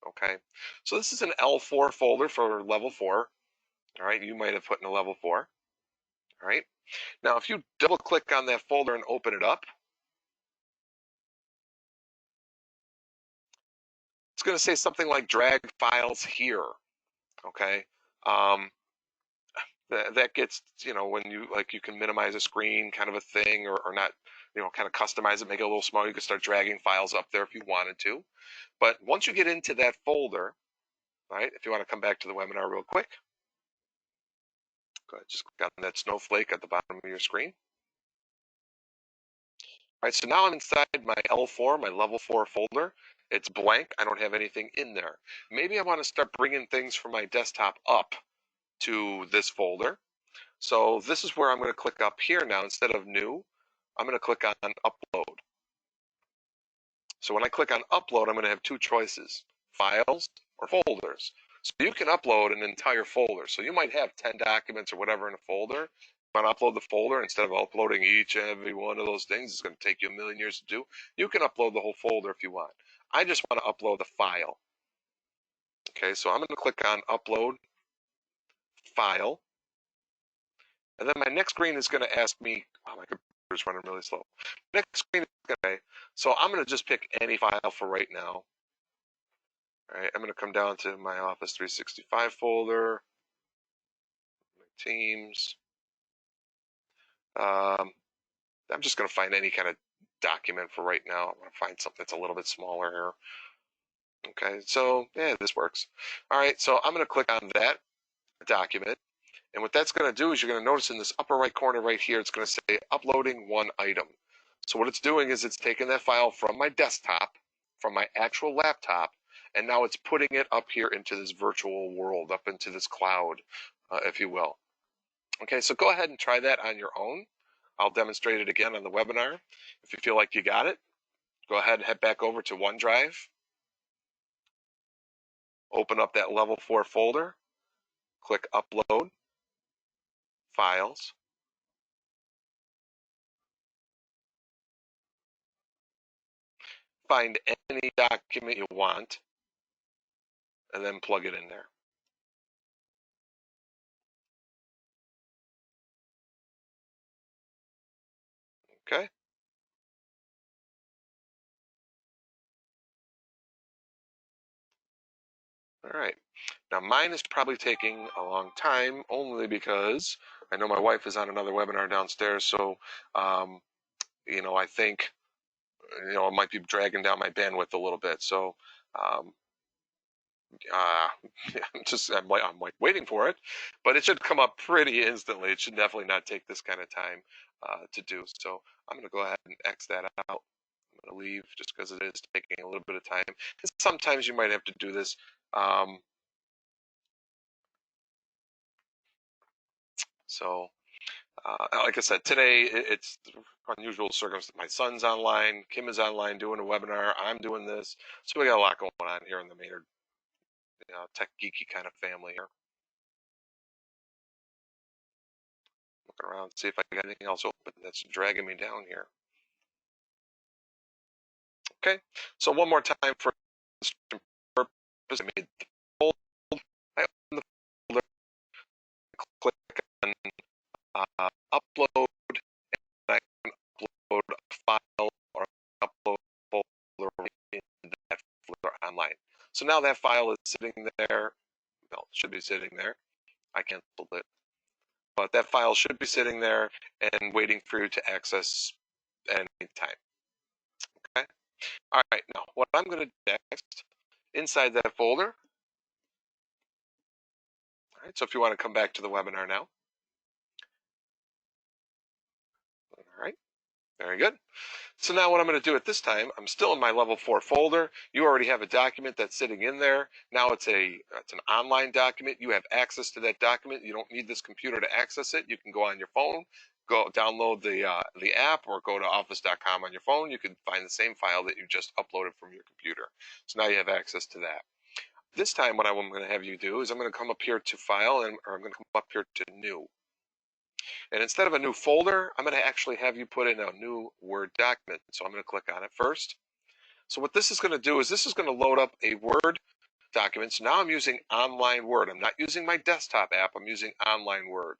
Okay. So this is an L4 folder for level 4. All right. You might have put in a level 4. All right. Now, if you double click on that folder and open it up, going to say something like drag files here. Okay. That gets, when you you can minimize a screen kind of a thing, or not, kind of customize it, make it a little smaller. You can start dragging files up there if you wanted to. But once you get into that folder, right, if you want to come back to the webinar real quick, go ahead, just click on that snowflake at the bottom of your screen. All right, so now I'm inside my L4, my level 4 folder. It's blank. I don't have anything in there. Maybe I want to start bringing things from my desktop up to this folder. So this is where I'm going to click up here now. Instead of new, I'm going to click on upload. So when I click on upload, I'm going to have two choices, files or folders. So you can upload an entire folder. So you might have 10 documents or whatever in a folder. You want to upload the folder, instead of uploading each and every one of those things, it's going to take you a million years to do. You can upload the whole folder if you want. I just want to upload the file. Okay, so I'm going to click on upload file. And then my next screen is going to ask me, oh, my computer's running really slow. Next screen is going to, so I'm going to just pick any file for right now. All right, I'm going to come down to my Office 365 folder, my Teams. I'm just going to find any kind of document for right now. I'm going to find something that's a little bit smaller here. Okay, so yeah, this works. All right, so I'm going to click on that document. And what that's going to do is you're going to notice in this upper right corner right here, it's going to say uploading one item. So what it's doing is it's taking that file from my desktop, from my actual laptop, and now it's putting it up here into this virtual world, up into this cloud, if you will. Okay, so go ahead and try that on your own. I'll demonstrate it again on the webinar. If you feel like you got it, go ahead and head back over to OneDrive. Open up that level 4 folder. Click Upload, Files. Find any document you want, and then plug it in there. Okay. All right. Now mine is probably taking a long time, only because I know my wife is on another webinar downstairs. So, I think, it might be dragging down my bandwidth a little bit. So, I'm waiting for it, but it should come up pretty instantly. It should definitely not take this kind of time to do. So I'm going to go ahead and X that out. I'm going to leave just because it is taking a little bit of time. And sometimes you might have to do this. Like I said, today it's unusual circumstances. My son's online, Kim is online doing a webinar, I'm doing this. So we got a lot going on here in the Maynard tech geeky kind of family here. Looking around, see if I got anything else open that's dragging me down here. Okay, so one more time for purpose, I made the folder, I open the folder, click on upload, and I can upload a file or upload a folder in that folder online. So now that file is sitting there. Well, it should be sitting there. I canceled it. But that file should be sitting there and waiting for you to access at any time. Okay? All right, now what I'm going to do next, inside that folder, all right, so if you want to come back to the webinar now. All right, very good. So now what I'm going to do at this time, I'm still in my level 4 folder. You already have a document that's sitting in there. Now it's an online document. You have access to that document. You don't need this computer to access it. You can go on your phone, go download the app, or go to office.com on your phone. You can find the same file that you just uploaded from your computer. So now you have access to that. This time what I'm going to have you do is I'm going to come up here to File, or I'm going to come up here to New. And instead of a new folder, I'm going to actually have you put in a new Word document. So I'm going to click on it first. So what this is going to do is this is going to load up a Word document. So now I'm using online Word. I'm not using my desktop app. I'm using online Word.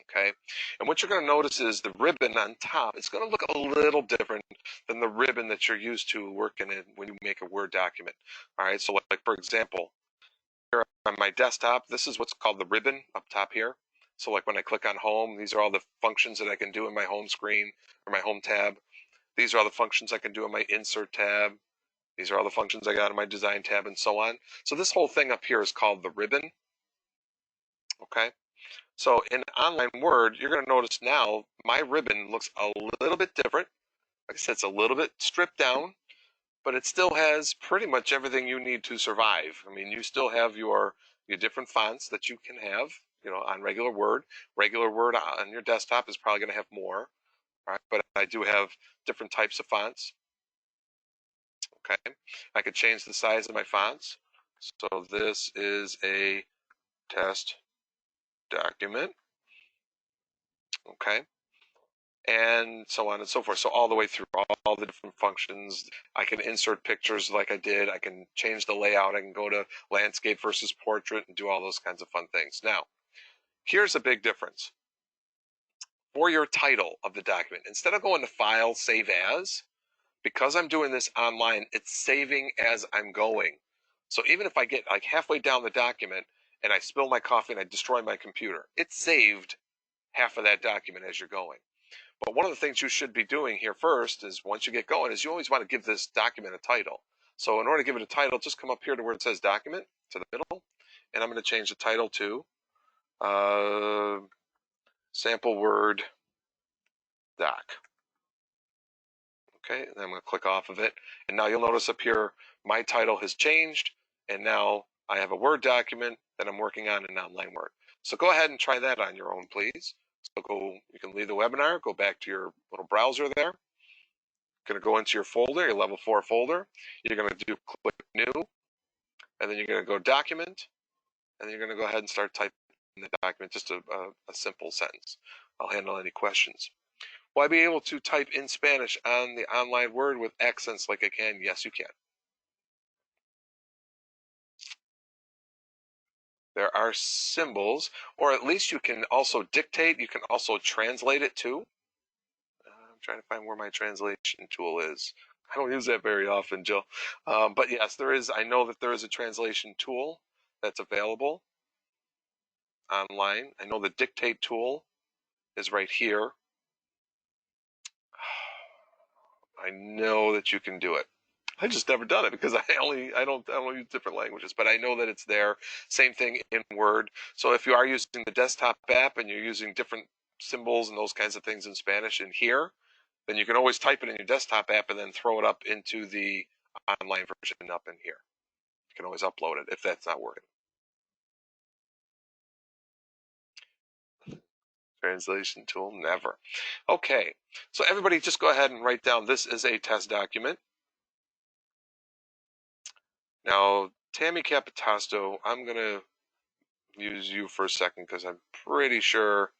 Okay, and what you're going to notice is the ribbon on top is going to look a little different than the ribbon that you're used to working in when you make a Word document. All right, so like for example, here on my desktop, this is what's called the ribbon up top here. So like when I click on home, these are all the functions that I can do in my home screen or my home tab. These are all the functions I can do in my insert tab. These are all the functions I got in my design tab and so on. So this whole thing up here is called the ribbon. Okay. So in online Word, you're going to notice now my ribbon looks a little bit different. Like I said, it's a little bit stripped down, but it still has pretty much everything you need to survive. I mean, you still have your different fonts that you can have, on regular Word. Regular Word on your desktop is probably going to have more, right? But I do have different types of fonts. Okay, I could change the size of my fonts. So this is a test document. Okay, and so on and so forth. So all the way through all the different functions. I can insert pictures like I did. I can change the layout. I can go to landscape versus portrait and do all those kinds of fun things. Now, here's a big difference. For your title of the document, instead of going to File, Save As, because I'm doing this online, it's saving as I'm going. So even if I get like halfway down the document and I spill my coffee and I destroy my computer, it's saved half of that document as you're going. But one of the things you should be doing here first is once you get going is you always want to give this document a title. So in order to give it a title, just come up here to where it says document to the middle, and I'm going to change the title to sample Word doc. Okay, and then I'm going to click off of it. And now you'll notice up here my title has changed, and now I have a Word document that I'm working on in online Word. So go ahead and try that on your own, please. So you can leave the webinar, go back to your little browser there. Going to go into your folder, your level 4 folder. You're going to do click new, and then you're going to go document, and then you're going to go ahead and start typing in the document, just a simple sentence. I'll handle any questions. Will I be able to type in Spanish on the online Word with accents like I can? Yes, you can. There are symbols, or at least you can also dictate. You can also translate it too. I'm trying to find where my translation tool is. I don't use that very often, Jill. But yes, there is. I know that there is a translation tool that's available online. I know the dictate tool is right here. I know that you can do it. I just never done it because I don't use different languages, but I know that it's there. Same thing in Word. So if you are using the desktop app and you're using different symbols and those kinds of things in Spanish in here, then you can always type it in your desktop app and then throw it up into the online version up in here. You can always upload it if that's not working. Translation tool, never. Okay, so everybody just go ahead and write down this is a test document. Now, Tammy Capitasto, I'm going to use you for a second because I'm pretty sure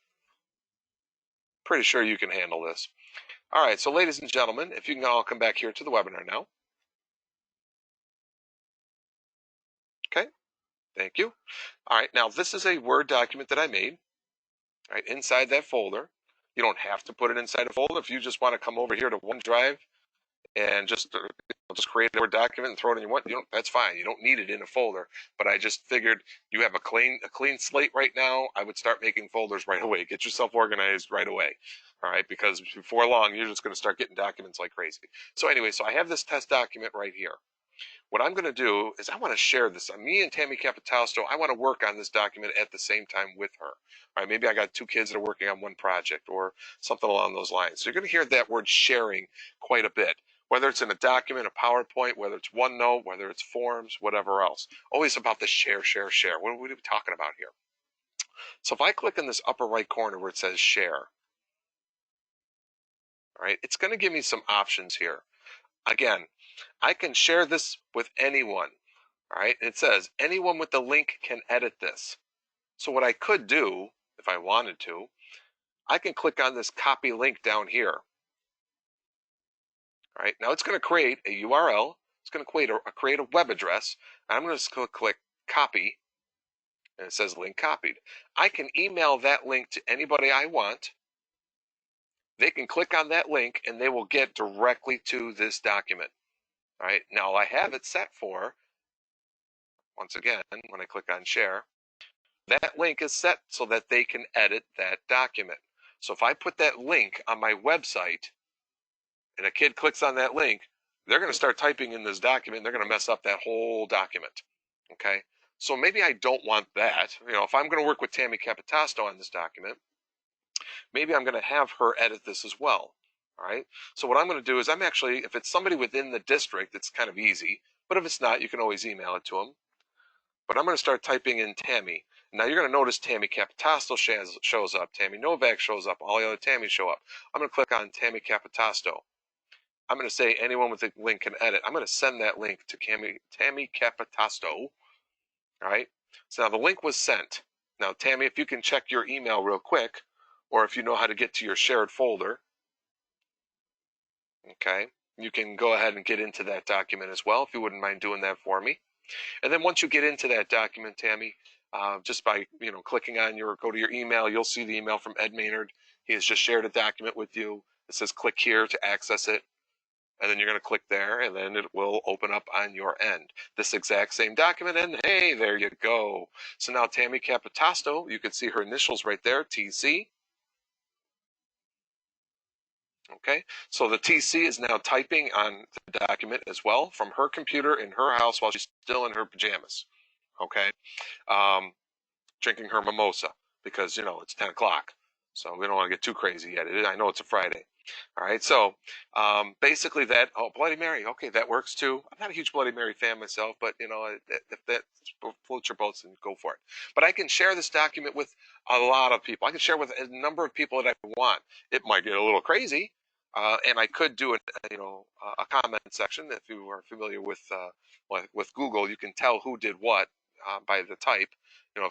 you can handle this. All right, so ladies and gentlemen, if you can all come back here to the webinar now. Okay, thank you. All right, now this is a Word document that I made. Right inside that folder. You don't have to put it inside a folder. If you just want to come over here to OneDrive and just create a Word document and throw it in that's fine. You don't need it in a folder. But I just figured you have a clean slate right now. I would start making folders right away. Get yourself organized right away. All right, because before long, you're just going to start getting documents like crazy. So anyway, so I have this test document right here. What I'm going to do is I want to share this. Me and Tammy Capitausto, I want to work on this document at the same time with her. All right, maybe I got 2 kids that are working on one project or something along those lines. So you're going to hear that word sharing quite a bit, whether it's in a document, a PowerPoint, whether it's OneNote, whether it's Forms, whatever else. Always about the share, share, share. What are we talking about here? So if I click in this upper right corner where it says share, all right, it's going to give me some options here. Again, I can share this with anyone. All right, it says anyone with the link can edit this. So what I could do, if I wanted to, I can click on this copy link down here. All right, now it's going to create a URL. It's going to create a web address. And I'm going to click copy. and it says link copied. I can email that link to anybody I want. They can click on that link and they will get directly to this document. All right, now I have it set for, once again, when I click on share, that link is set so that they can edit that document. So if I put that link on my website and a kid clicks on that link, they're going to start typing in this document. They're going to mess up that whole document. Okay, so maybe I don't want that. If I'm going to work with Tammy Capitasto on this document, maybe I'm going to have her edit this as well. All right, so what I'm going to do is if it's somebody within the district, it's kind of easy. But if it's not, you can always email it to them. But I'm going to start typing in Tammy. Now you're going to notice Tammy Capitasto shows up. Tammy Novak shows up. All the other Tammys show up. I'm going to click on Tammy Capitasto. I'm going to say anyone with a link can edit. I'm going to send that link to Tammy Capitasto. All right. So now the link was sent. Now, Tammy, if you can check your email real quick, or if you know how to get to your shared folder, okay, you can go ahead and get into that document as well, if you wouldn't mind doing that for me. And then once you get into that document, Tammy, just by clicking on go to your email, you'll see the email from Ed Maynard. He has just shared a document with you. It says click here to access it. And then you're going to click there, and then it will open up on your end. This exact same document, and hey, there you go. So now Tammy Capitasto, you can see her initials right there, TC. Okay, so the TC is now typing on the document as well from her computer in her house while she's still in her pajamas. Okay, drinking her mimosa because, it's 10 o'clock. So we don't want to get too crazy yet. I know it's a Friday. All right, so basically Bloody Mary, okay, that works too. I'm not a huge Bloody Mary fan myself, but if that floats your boats, then go for it. But I can share this document with a lot of people. I can share with a number of people that I want. It might get a little crazy, and I could do a comment section. If you are familiar with Google, you can tell who did what by the type.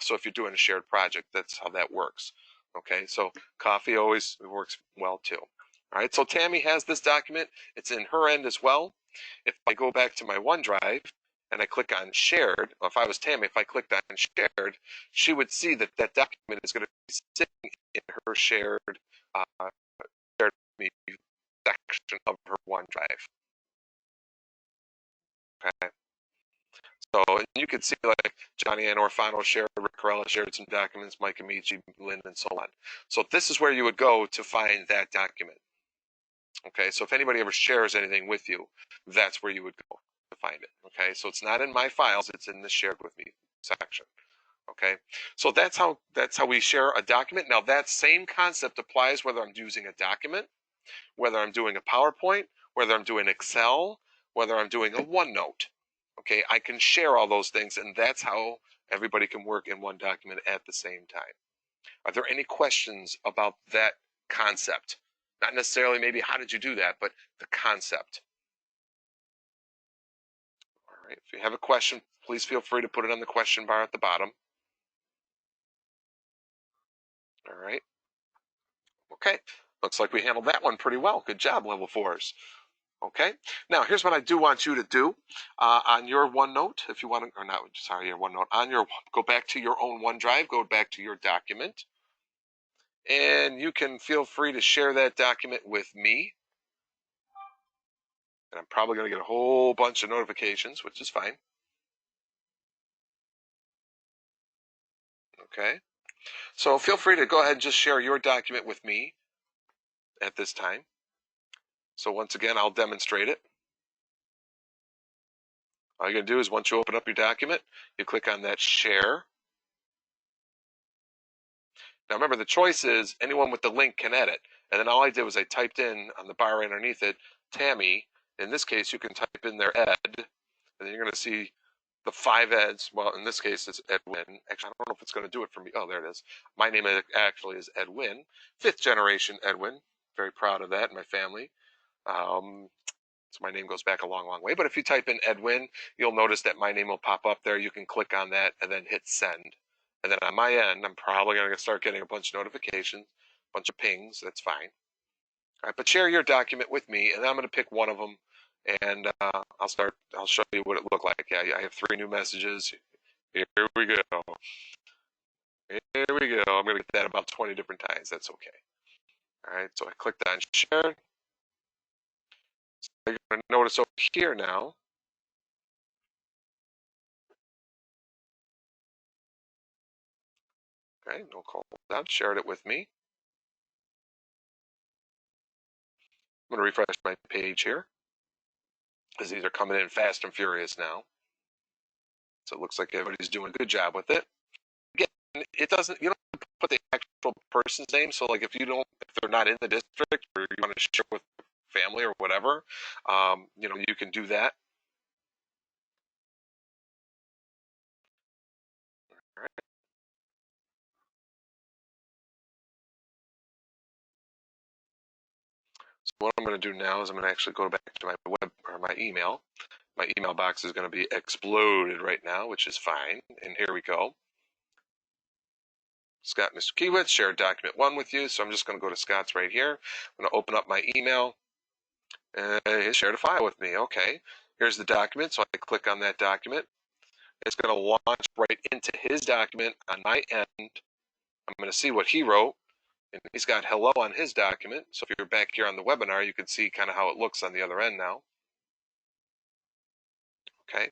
So if you're doing a shared project, that's how that works. Okay, so coffee always works well too. All right, so Tammy has this document. It's in her end as well. If I go back to my OneDrive and I click on shared, or if I was Tammy, if I clicked on shared, she would see that that document is going to be sitting in her shared me section of her OneDrive. Okay. So you can see like Johnny Ann Orfano shared, Rick Corella shared some documents, Mike Amici, Lynn, and so on. So this is where you would go to find that document. Okay, so if anybody ever shares anything with you, that's where you would go to find it. Okay, so it's not in my files, it's in the shared with me section. Okay, so that's how we share a document. Now that same concept applies whether I'm using a document, whether I'm doing a PowerPoint, whether I'm doing Excel, whether I'm doing a OneNote. Okay, I can share all those things, and that's how everybody can work in one document at the same time. Are there any questions about that concept? Not necessarily maybe how did you do that, but the concept. All right, if you have a question, please feel free to put it on the question bar at the bottom. All right. Okay, looks like we handled that one pretty well. Good job, level 4s. Okay, now here's what I do want you to do on your OneNote, if you want to, or not, sorry, your OneNote, go back to your own OneDrive, go back to your document, and you can feel free to share that document with me. And I'm probably going to get a whole bunch of notifications, which is fine. Okay, so feel free to go ahead and just share your document with me at this time. So once again, I'll demonstrate it. All you're going to do is once you open up your document, you click on that share. Now remember, the choice is anyone with the link can edit. And then all I did was I typed in on the bar right underneath it, Tammy. In this case, you can type in their Ed, and then you're going to see the 5 Eds. Well, in this case, it's Edwin. Actually, I don't know if it's going to do it for me. Oh, there it is. My name actually is Edwin, 5th generation Edwin. Very proud of that in my family. So my name goes back a long, long way. But if you type in Edwin, you'll notice that my name will pop up there. You can click on that and then hit send. And then on my end, I'm probably going to start getting a bunch of notifications, a bunch of pings. That's fine. All right, but share your document with me, and then I'm going to pick one of them, and I'll show you what it looked like. Yeah, I have 3 new messages. Here we go. Here we go. I'm going to get that about 20 different times. That's okay. All right, so I clicked on share. So you're going to notice over here now. Okay, no call down. Shared it with me. I'm going to refresh my page here because these are coming in fast and furious now. So it looks like everybody's doing a good job with it. Again, it doesn't, you don't put the actual person's name. So like if they're not in the district or you want to share with family or whatever, you can do that. All right. So what I'm going to do now is I'm going to actually go back to my web or my email. My email box is going to be exploded right now, which is fine. And here we go. Scott, Mr. Kiewitz, shared document 1 with you. So I'm just going to go to Scott's right here. I'm going to open up my email. He shared a file with me. Okay, here's the document. So I click on that document. It's going to launch right into his document on my end. I'm going to see what he wrote. And he's got hello on his document. So if you're back here on the webinar, you can see kind of how it looks on the other end now. Okay,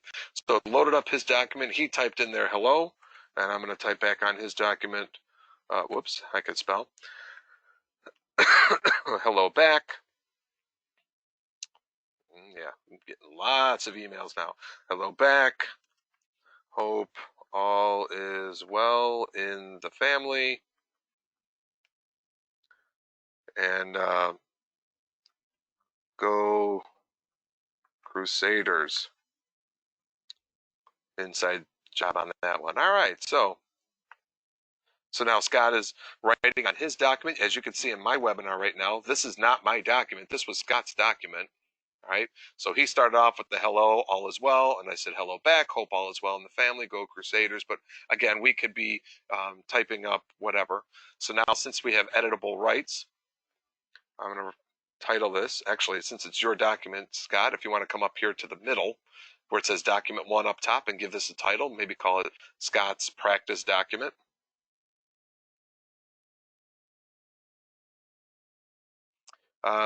so it loaded up his document. He typed in there hello, and I'm going to type back on his document. Whoops, I could spell. Hello back. Yeah, I'm getting lots of emails now. Hello back. Hope all is well in the family. And go Crusaders. Inside job on that one. All right, so now Scott is writing on his document. As you can see in my webinar right now, this is not my document. This was Scott's document. All right, so he started off with the hello, all is well, and I said hello back, hope all is well in the family, go Crusaders. But again, we could be typing up whatever. So now since we have editable rights, I'm going to title this. Actually, since it's your document, Scott, if you want to come up here to the middle where it says document 1 up top and give this a title, maybe call it Scott's practice document.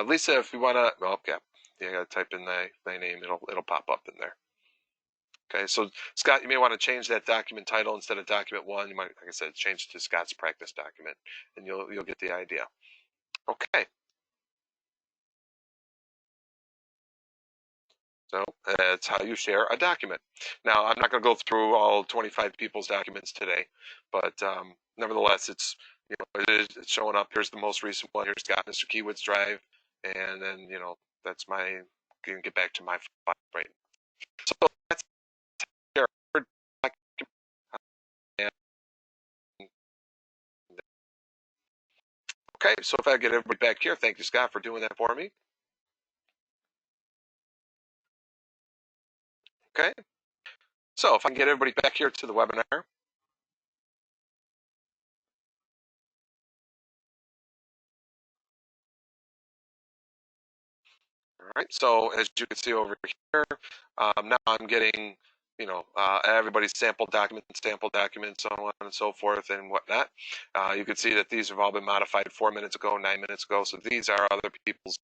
Lisa, if you want to, well, okay, you got to type in thy name. It'll pop up in there. Okay, so Scott, you may want to change that document title instead of document 1. You might, like I said, change it to Scott's practice document, and you'll get the idea. Okay. So that's how you share a document. Now, I'm not going to go through all 25 people's documents today, but nevertheless, it's it's showing up. Here's the most recent one. Here's Scott, Mr. Kiewitz Drive, and then that's my. Can get back to my file right. So that's share document. Okay, so if I get everybody back here, thank you, Scott, for doing that for me. Okay, so if I can get everybody back here to the webinar. All right, so as you can see over here, now I'm getting, everybody's sample documents, so on and so forth and whatnot. You can see that these have all been modified 4 minutes ago, 9 minutes ago. So these are other people's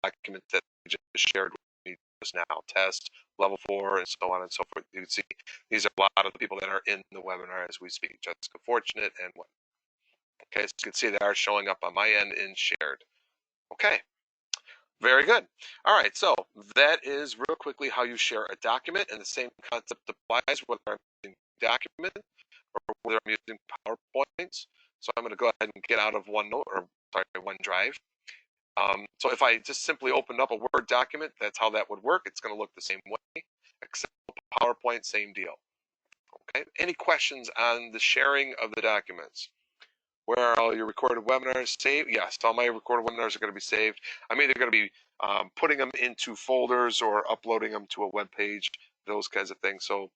documents that they just shared with me just now, test, level 4, and so on and so forth. You can see these are a lot of the people that are in the webinar as we speak. Jessica Fortunate and what. Okay, so you can see they are showing up on my end in shared. Okay. Very good. All right, so that is real quickly how you share a document, and the same concept applies whether I'm using document or whether I'm using PowerPoints. So I'm going to go ahead and get out of OneDrive. So if I just simply opened up a Word document, that's how that would work. It's going to look the same way, except PowerPoint, same deal. Okay. Any questions on the sharing of the documents? Where are all your recorded webinars saved? Yes, all my recorded webinars are going to be saved. I'm either going to be putting them into folders or uploading them to a web page, those kinds of things. So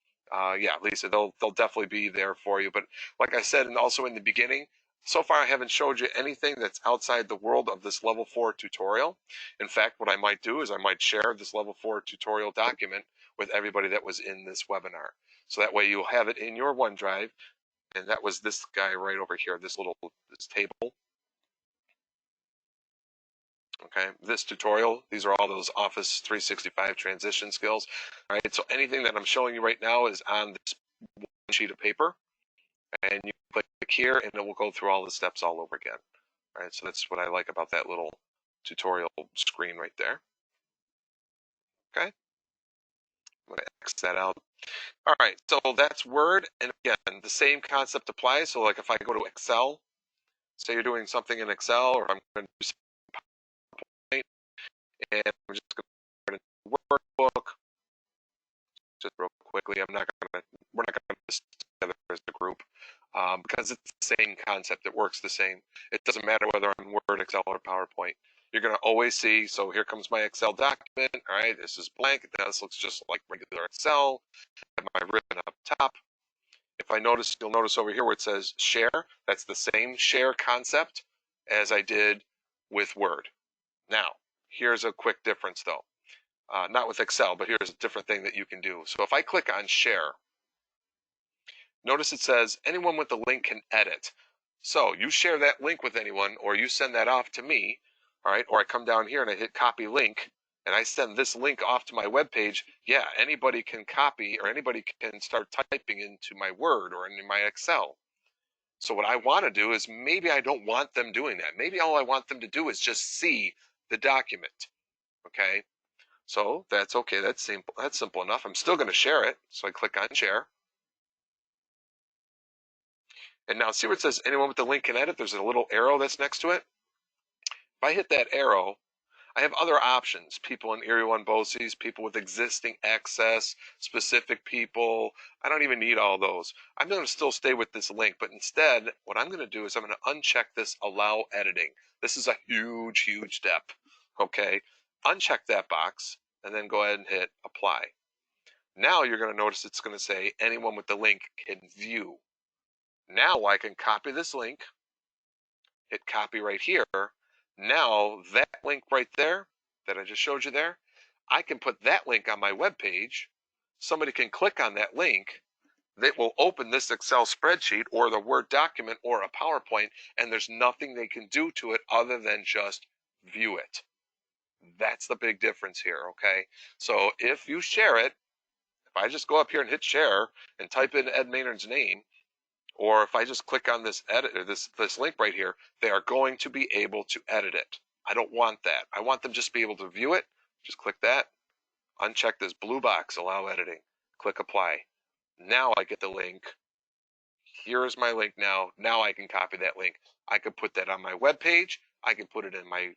yeah, Lisa, they'll definitely be there for you. But like I said, and also in the beginning, so far I haven't showed you anything that's outside the world of this level 4 tutorial. In fact, what I might do is I might share this level 4 tutorial document with everybody that was in this webinar. So that way you'll have it in your OneDrive. And that was this guy right over here, this table. Okay, this tutorial, these are all those Office 365 transition skills. All right, so anything that I'm showing you right now is on this one sheet of paper, and you click here and it will go through all the steps all over again. All right, so that's what I like about that little tutorial screen right there. Okay, I'm going to X that out. All right, so that's Word, and again, the same concept applies. So like if I go to Excel, say you're doing something in Excel, or I'm going to do something, and I'm just going to put in the workbook, just real quickly. We're not going to put this together as a group because it's the same concept. It works the same. It doesn't matter whether I'm Word, Excel, or PowerPoint. You're going to always see, so here comes my Excel document. All right, this is blank. This looks just like regular Excel. I have my ribbon up top. If I notice, you'll notice over here where it says share, that's the same share concept as I did with Word. Now, here's a quick difference though. Not with Excel, but here's a different thing that you can do. So if I click on share, notice it says anyone with the link can edit. So you share that link with anyone, or you send that off to me, all right, or I come down here and I hit copy link, and I send this link off to my web page, yeah, anybody can copy or anybody can start typing into my Word or into my Excel. So what I want to do is maybe I don't want them doing that. Maybe all I want them to do is just see the document. Okay, so that's okay. That's simple. That's simple enough. I'm still going to share it. So I click on share. And now see where it says anyone with the link can edit? There's a little arrow that's next to it. If I hit that arrow, I have other options. People in Erie One BOCES, people with existing access, specific people. I don't even need all those. I'm going to still stay with this link, but instead, what I'm going to do is I'm going to uncheck this allow editing. This is a huge, huge step. Okay, uncheck that box and then go ahead and hit apply. Now you're going to notice it's going to say anyone with the link can view. Now I can copy this link, hit copy right here. Now that link right there that I just showed you there, I can put that link on my web page. Somebody can click on that link. That will open this Excel spreadsheet or the Word document or a PowerPoint, and there's nothing they can do to it other than just view it. That's the big difference here, okay? So if you share it, if I just go up here and hit share and type in Ed Maynard's name, or if I just click on this edit or this link right here, they are going to be able to edit it. I don't want that. I want them just to be able to view it. Just click that, uncheck this blue box, allow editing, click apply. Now I get the link. Here is my link now. Now I can copy that link. I could put that on my web page. I could put it in my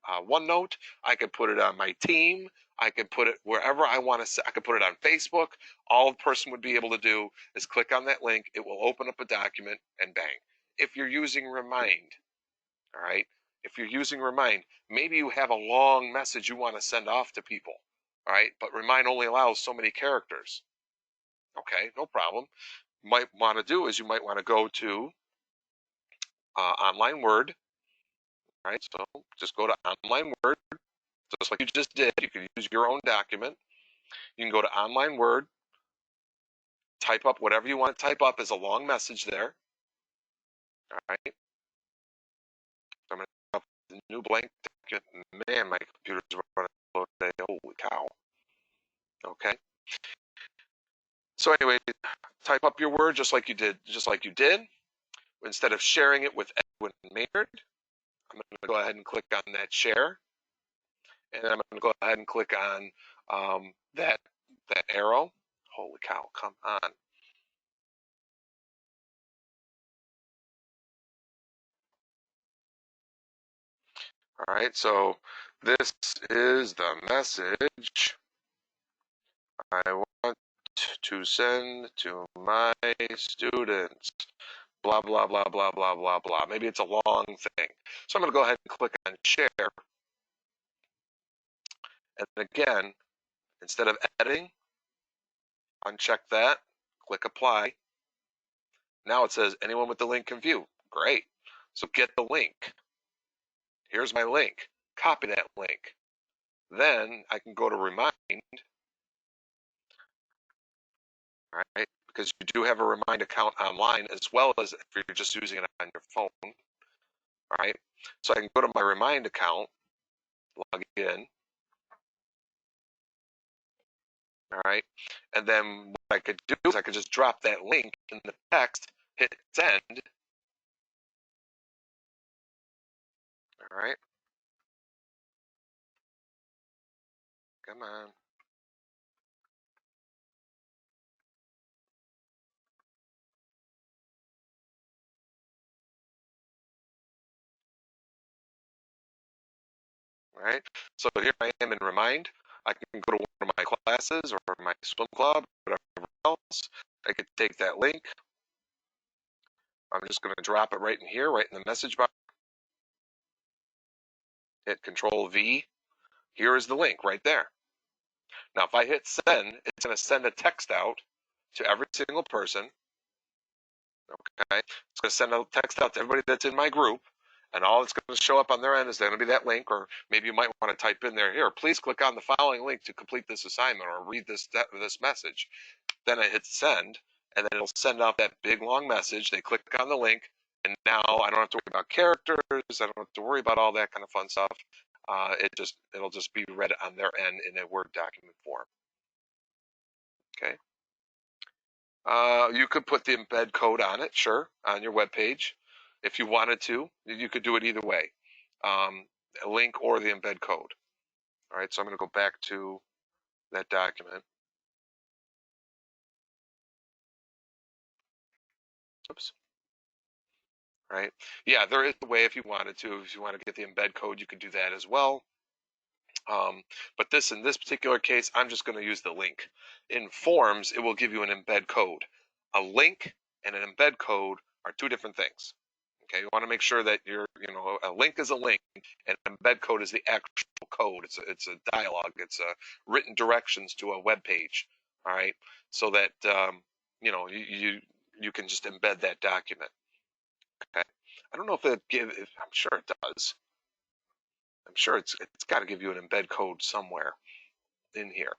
OneNote. I could put it on my team. I could put it wherever I want to. I could put it on Facebook. All a person would be able to do is click on that link. It will open up a document and bang. If you're using Remind, all right. If you're using Remind, maybe you have a long message you want to send off to people, all right. But Remind only allows so many characters. Okay, no problem. Might want to do is you might want to go to Online Word. All right, so just go to Online Word, just like you just did. You can use your own document. You can go to Online Word, type up whatever you want to type up as a long message there. All right. So I'm going to type up the new blank document. Man, my computer's running slow today. Holy cow. Okay. So anyway, type up your word just like you did. Instead of sharing it with Edwin Maynard, I'm going to go ahead and click on that share. And then I'm going to go ahead and click on that arrow. Holy cow, come on. All right, so this is the message I want to send to my students. Blah, blah, blah, blah, blah, blah, blah. Maybe it's a long thing. So I'm going to go ahead and click on share. And again, instead of editing, uncheck that, click apply. Now it says anyone with the link can view. Great. So get the link. Here's my link. Copy that link. Then I can go to Remind. All right, because you do have a Remind account online as well as if you're just using it on your phone. All right. So I can go to my Remind account, log in. All right. And then what I could do is I could just drop that link in the text, hit send. All right. Come on. All right. So here I am in Remind. I can go to one of my classes or my swim club, whatever else. I could take that link. I'm just going to drop it right in here, right in the message box. Hit Control V. Here is the link right there. Now, if I hit send, it's going to send a text out to every single person. Okay. It's going to send a text out to everybody that's in my group. And all it's going to show up on their end is going to be that link, or maybe you might want to type in there, here, please click on the following link to complete this assignment or read this message. Then I hit send, and then it'll send out that big long message. They click on the link, and now I don't have to worry about characters. I don't have to worry about all that kind of fun stuff. It'll just be read on their end in a Word document form. Okay. You could put the embed code on it, sure, on your web page. If you wanted to, you could do it either way, a link or the embed code. All right, so I'm going to go back to that document. Oops. Right. Yeah, there is a way if you wanted to. If you want to get the embed code, you could do that as well. But in this particular case, I'm just going to use the link. In Forms, it will give you an embed code. A link and an embed code are two different things. Okay, you want to make sure that a link is a link and an embed code is the actual code. It's a dialogue. It's a written directions to a web page. All right, so that you can just embed that document. Okay, I don't know if I'm sure it does. I'm sure it's got to give you an embed code somewhere in here.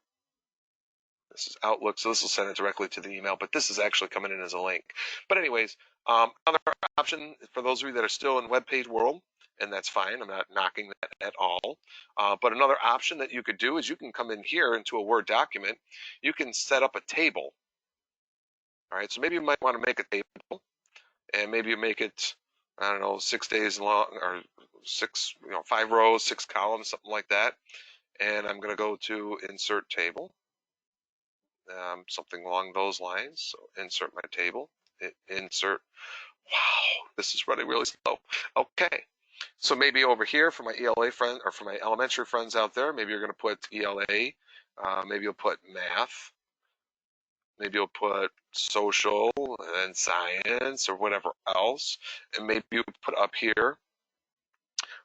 This is Outlook, so this will send it directly to the email, but this is actually coming in as a link. But anyways, another option for those of you that are still in web page world, and that's fine. I'm not knocking that at all. But another option that you could do is you can come in here into a Word document. You can set up a table. All right, so maybe you might want to make a table, and maybe you make it, I don't know, 6 days long, or 5 rows, 6 columns, something like that. And I'm going to go to Insert Table. Something along those lines. So insert my table, insert. Wow, this is running really slow. Okay, so maybe over here for my ELA friend or for my elementary friends out there, maybe you're going to put ELA. Maybe you'll put math. Maybe you'll put social and science or whatever else. And maybe you put up here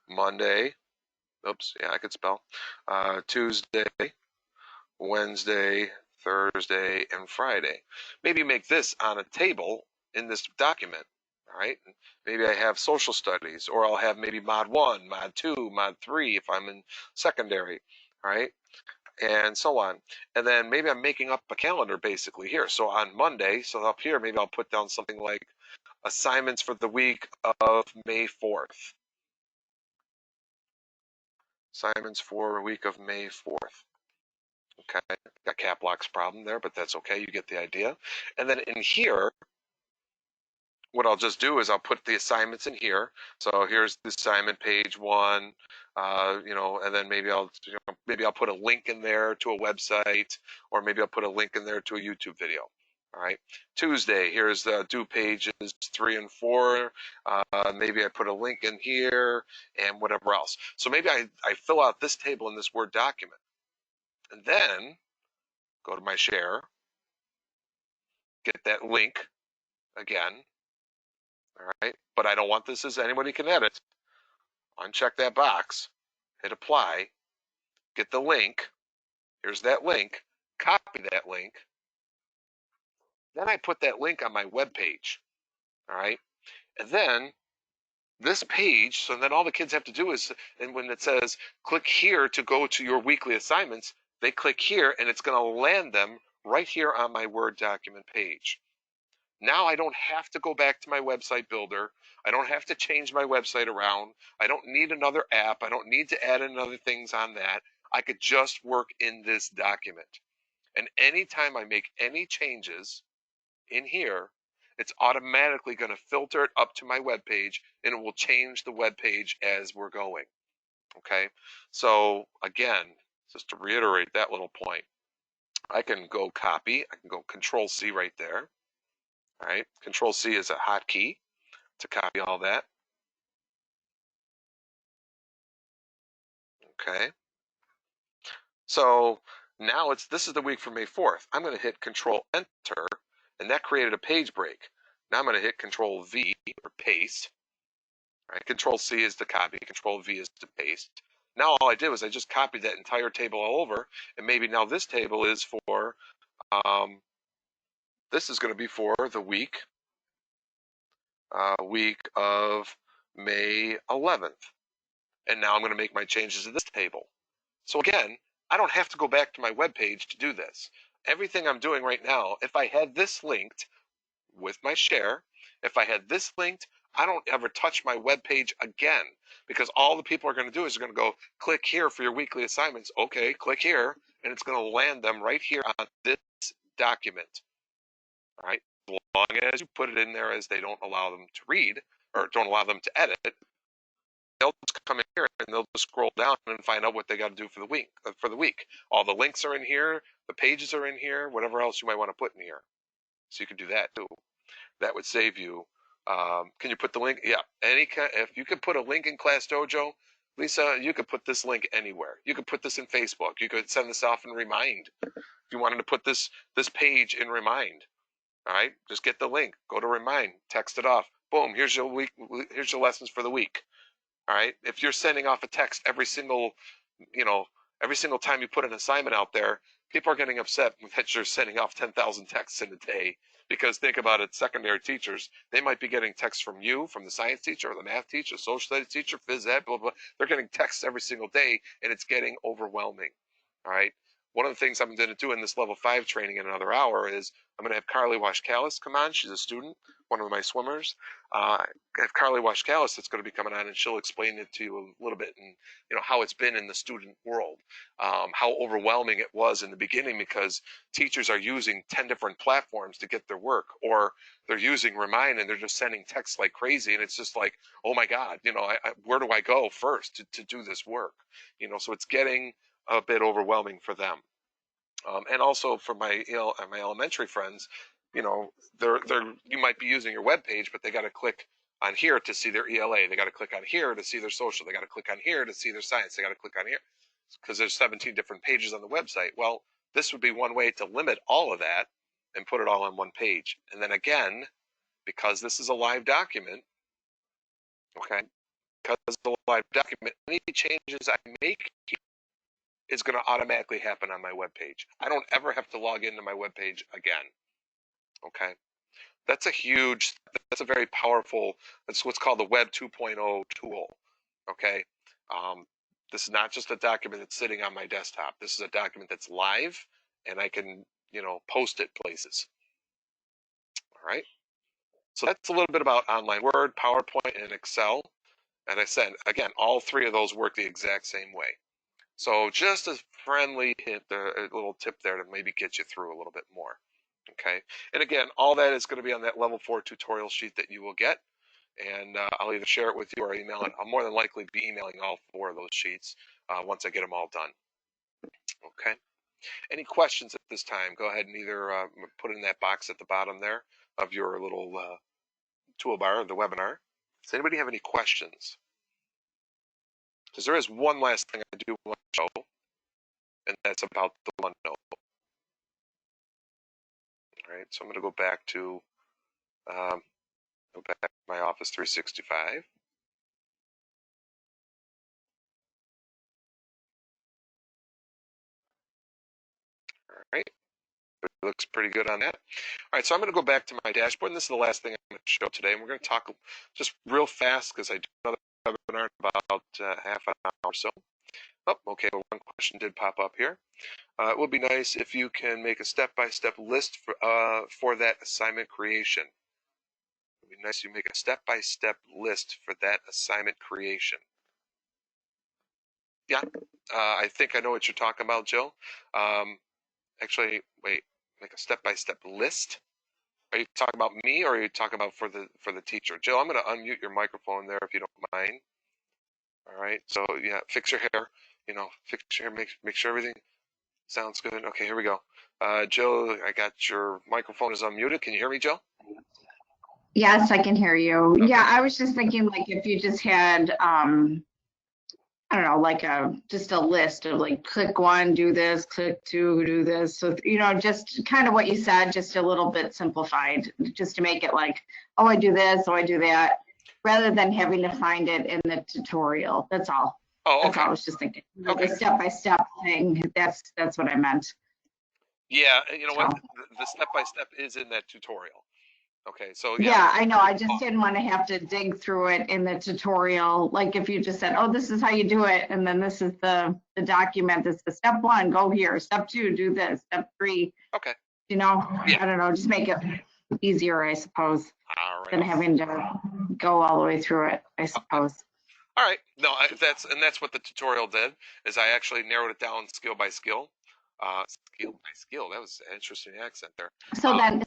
Monday. Oops, yeah, I could spell. Tuesday, Wednesday, Thursday, and Friday. Maybe make this on a table in this document. All right. Maybe I have social studies, or I'll have maybe mod 1, mod 2, mod 3 if I'm in secondary. All right. And so on. And then maybe I'm making up a calendar basically here. So on Monday, so up here, maybe I'll put down something like assignments for the week of May 4th. Assignments for a week of May 4th. Okay, got cap locks problem there, but that's okay. You get the idea. And then in here, what I'll just do is I'll put the assignments in here. So here's the assignment page 1, and then maybe I'll put a link in there to a website, or maybe I'll put a link in there to a YouTube video. All right. Tuesday, here's the due pages 3 and 4. Maybe I put a link in here and whatever else. So maybe I fill out this table in this Word document. And then go to my share, get that link again. All right, but I don't want this as anybody can edit. Uncheck that box, hit apply, get the link. Here's that link, copy that link. Then I put that link on my web page. All right, and then this page, so then all the kids have to do is, and when it says click here to go to your weekly assignments, they click here and it's going to land them right here on my Word document page. Now I don't have to go back to my website builder. I don't have to change my website around. I don't need another app. I don't need to add in other things on that. I could just work in this document. And anytime I make any changes in here, it's automatically going to filter it up to my web page, and it will change the web page as we're going. Okay, so again, just to reiterate that little point, I can go copy, I can go Control C right there. All right, Control C is a hotkey to copy all that. Okay, so now this is the week for May 4th. I'm going to hit Control Enter, and that created a page break. Now I'm going to hit Control V or paste. Right? Control C is to copy, Control V is to paste. Now all I did was I just copied that entire table all over, and maybe now this table is for, this is going to be for the week of May 11th. And now I'm going to make my changes to this table. So again, I don't have to go back to my web page to do this. Everything I'm doing right now, if I had this linked with my share, if I had this linked, I don't ever touch my web page again, because all the people are going to do is they're going to go click here for your weekly assignments. Okay, click here, and it's going to land them right here on this document. All right, as long as you put it in there as they don't allow them to read or don't allow them to edit, they'll just come in here and they'll just scroll down and find out what they got to do for the week. All the links are in here, the pages are in here, whatever else you might want to put in here. So you can do that too. That would save you. Can you put the link? Yeah, if you could put a link in Class Dojo, Lisa, you could put this link anywhere. You could put this in Facebook. You could send this off in Remind. If you wanted to put this page in Remind, all right, just get the link. Go to Remind, text it off. Boom, here's your week. Here's your lessons for the week. All right. If you're sending off a text every single time you put an assignment out there, people are getting upset that you're sending off 10,000 texts in a day. Because think about it, secondary teachers, they might be getting texts from you, from the science teacher, or the math teacher, social studies teacher, phys ed, blah, blah. They're getting texts every single day, and it's getting overwhelming. All right. One of the things I'm going to do in this level 5 training in another hour is I'm going to have Carly Washkalis come on. She's a student, one of my swimmers. I have Carly Washkalis that's going to be coming on, and she'll explain it to you a little bit, and how it's been in the student world, how overwhelming it was in the beginning, because teachers are using 10 different platforms to get their work, or they're using Remind and they're just sending texts like crazy, and it's just like, oh my God, where do I go first to do this work? So it's getting a bit overwhelming for them. And also for my elementary friends, you might be using your web page, but they got to click on here to see their ELA. They got to click on here to see their social. They got to click on here to see their science. They got to click on here because there's 17 different pages on the website. Well, this would be one way to limit all of that and put it all on one page. And then again, because this is a live document, okay, because it's a live document, any changes I make is going to automatically happen on my web page. I don't ever have to log into my web page again. Okay, that's a very powerful, that's what's called the Web 2.0 tool. Okay, this is not just a document that's sitting on my desktop. This is a document that's live, and I can post it places. All right, so that's a little bit about Online Word, PowerPoint, and Excel. And I said, again, all three of those work the exact same way. So just a friendly hint, a little tip there to maybe get you through a little bit more. Okay, and again, all that is going to be on that level 4 tutorial sheet that you will get, and I'll either share it with you or email it. I'll more than likely be emailing all 4 of those sheets once I get them all done. Okay, any questions at this time? Go ahead and either put it in that box at the bottom there of your little toolbar of the webinar. Does anybody have any questions? Because there is one last thing I do want to show, and that's about the OneNote. All right, so I'm going to go back to my Office 365. All right, it looks pretty good on that. All right, so I'm going to go back to my dashboard, and this is the last thing I'm going to show today. And we're going to talk just real fast because I do another webinar in about half an hour or so. Oh, okay, well, one question did pop up here. It would be nice if you can make a step-by-step list for that assignment creation. It would be nice if you make a step-by-step list for that assignment creation. Yeah, I think I know what you're talking about, Jill. Actually, wait, make a step-by-step list? Are you talking about me, or are you talking about for the teacher? Jill, I'm going to unmute your microphone there if you don't mind. All right, so yeah, fix your hair. Fix your hair, make sure everything sounds good. Okay, here we go. Jill, I got your microphone is unmuted. Can you hear me, Jill? Yes, I can hear you. Okay. Yeah, I was just thinking like if you just had, I don't know, like just a list of like click 1, do this, click 2, do this. So, just kind of what you said, just a little bit simplified, just to make it like, oh, I do this, oh, I do that, rather than having to find it in the tutorial. That's all. Oh, okay. That's all I was just thinking. Okay. The step-by-step thing, that's what I meant. Yeah, you know what? The step-by-step is in that tutorial. Okay, so yeah, I know. I just didn't want to have to dig through it in the tutorial. Like if you just said, oh, this is how you do it. And then this is the document. This is step 1, go here. Step 2, do this. Step 3. Okay. Yeah. I don't know, just make it easier, I suppose, all right. than having to go all the way through it, I suppose. All right. No, that's what the tutorial did, is I actually narrowed it down skill by skill. Skill by skill. That was an interesting accent there. So then